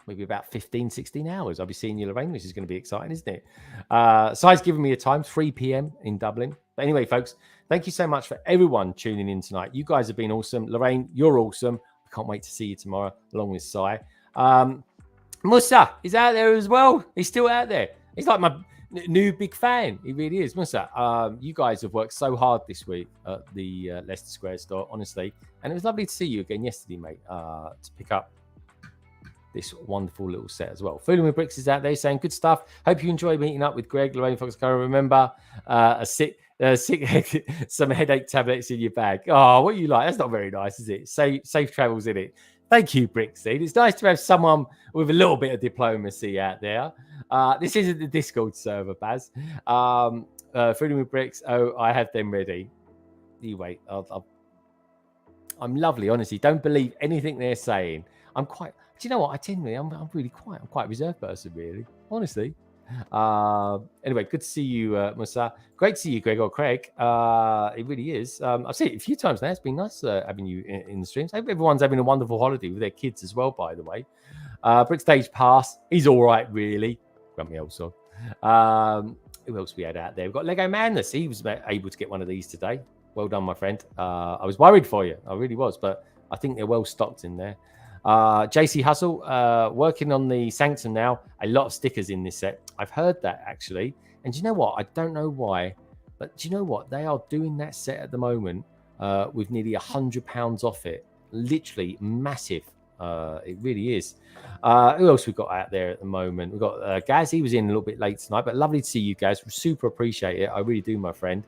Speaker 2: maybe about 15, 16 hours. I'll be seeing you, Lorraine, which is going to be exciting, isn't it? Si's giving me a time, 3 p.m. in Dublin. But anyway, folks, thank you so much for everyone tuning in tonight. You guys have been awesome. Lorraine, you're awesome. I can't wait to see you tomorrow, along with Si. Musa is out there as well. He's still out there. He's like my new big fan. He really is. Musa, you guys have worked so hard this week at the Leicester Square store, honestly. And it was lovely to see you again yesterday, mate, to pick up this wonderful little set as well. Fooling with Bricks is out there saying good stuff. Hope you enjoy meeting up with Greg, Lorraine Fox. Remember, some headache tablets in your bag. Oh, what you like? That's not very nice, is it? Safe travels in it. Thank you, Brickseed. It's nice to have someone with a little bit of diplomacy out there. This isn't the Discord server, Baz. Fooling with Bricks. Oh, I have them ready. You wait. I'm lovely, honestly. Don't believe anything they're saying. I'm quite. Do you know what? I'm really quiet. I'm quite a reserved person, really. Honestly. Anyway, good to see you, Musa. Great to see you, Greg or Craig. It really is. I've seen it a few times now. It's been nice having you in the streams. I hope everyone's having a wonderful holiday with their kids as well, by the way. Brick Stage Pass. He's all right, really. Grumpy old sod. Who else we had out there? We've got Lego Madness. He was able to get one of these today. Well done, my friend. I was worried for you. I really was, but I think they're well stocked in there. JC Hustle, working on the Sanctum now. A lot of stickers in this set. I've heard that, actually. And do you know what? I don't know why, but do you know what? They are doing that set at the moment with nearly £100 off it. Literally massive. It really is. Who else we got out there at the moment? We've got Gaz. He was in a little bit late tonight, but lovely to see you guys. Super appreciate it. I really do, my friend.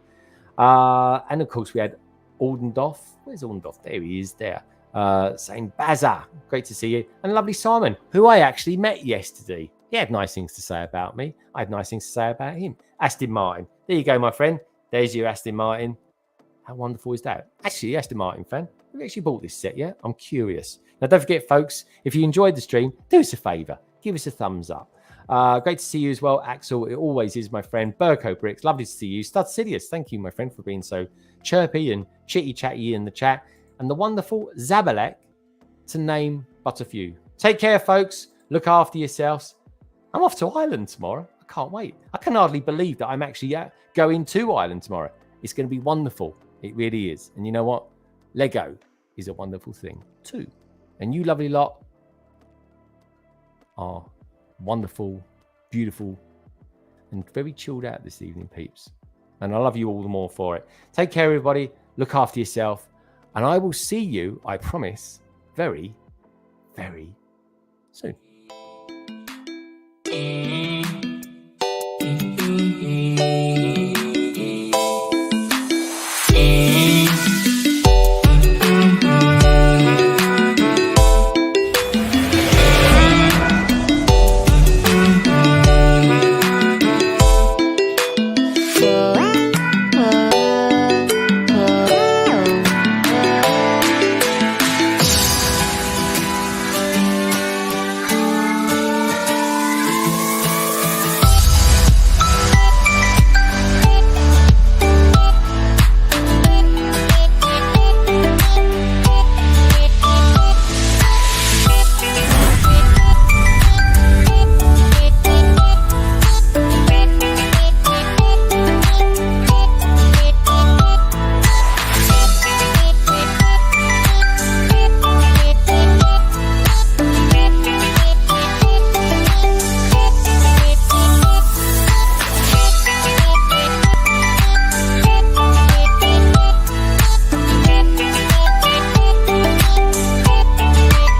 Speaker 2: And of course, we had Aldendorf. Where's Aldendorf? There he is there. Saying Baza, great to see you. And lovely Simon, who I actually met yesterday. He had nice things to say about me. I had nice things to say about him. Aston Martin. There you go, my friend. There's your Aston Martin. How wonderful is that? Actually, Aston Martin fan, have you actually bought this set yet? I'm curious. Now, don't forget, folks, if you enjoyed the stream, do us a favour. Give us a thumbs up. Great to see you as well, Axel. It always is, my friend. Burko Bricks, lovely to see you. Stud Sidious, thank you, my friend, for being so chirpy and chitty-chatty in the chat. And the wonderful Zabalek, to name but a few. Take care, folks. Look after yourselves. I'm off to Ireland tomorrow. I can't wait. I can hardly believe that I'm actually going to Ireland tomorrow. It's going to be wonderful. It really is. And you know what? Lego is a wonderful thing too. And you lovely lot are wonderful, beautiful, and very chilled out this evening, peeps. And I love you all the more for it. Take care, everybody. Look after yourself. And I will see you, I promise, very, very soon.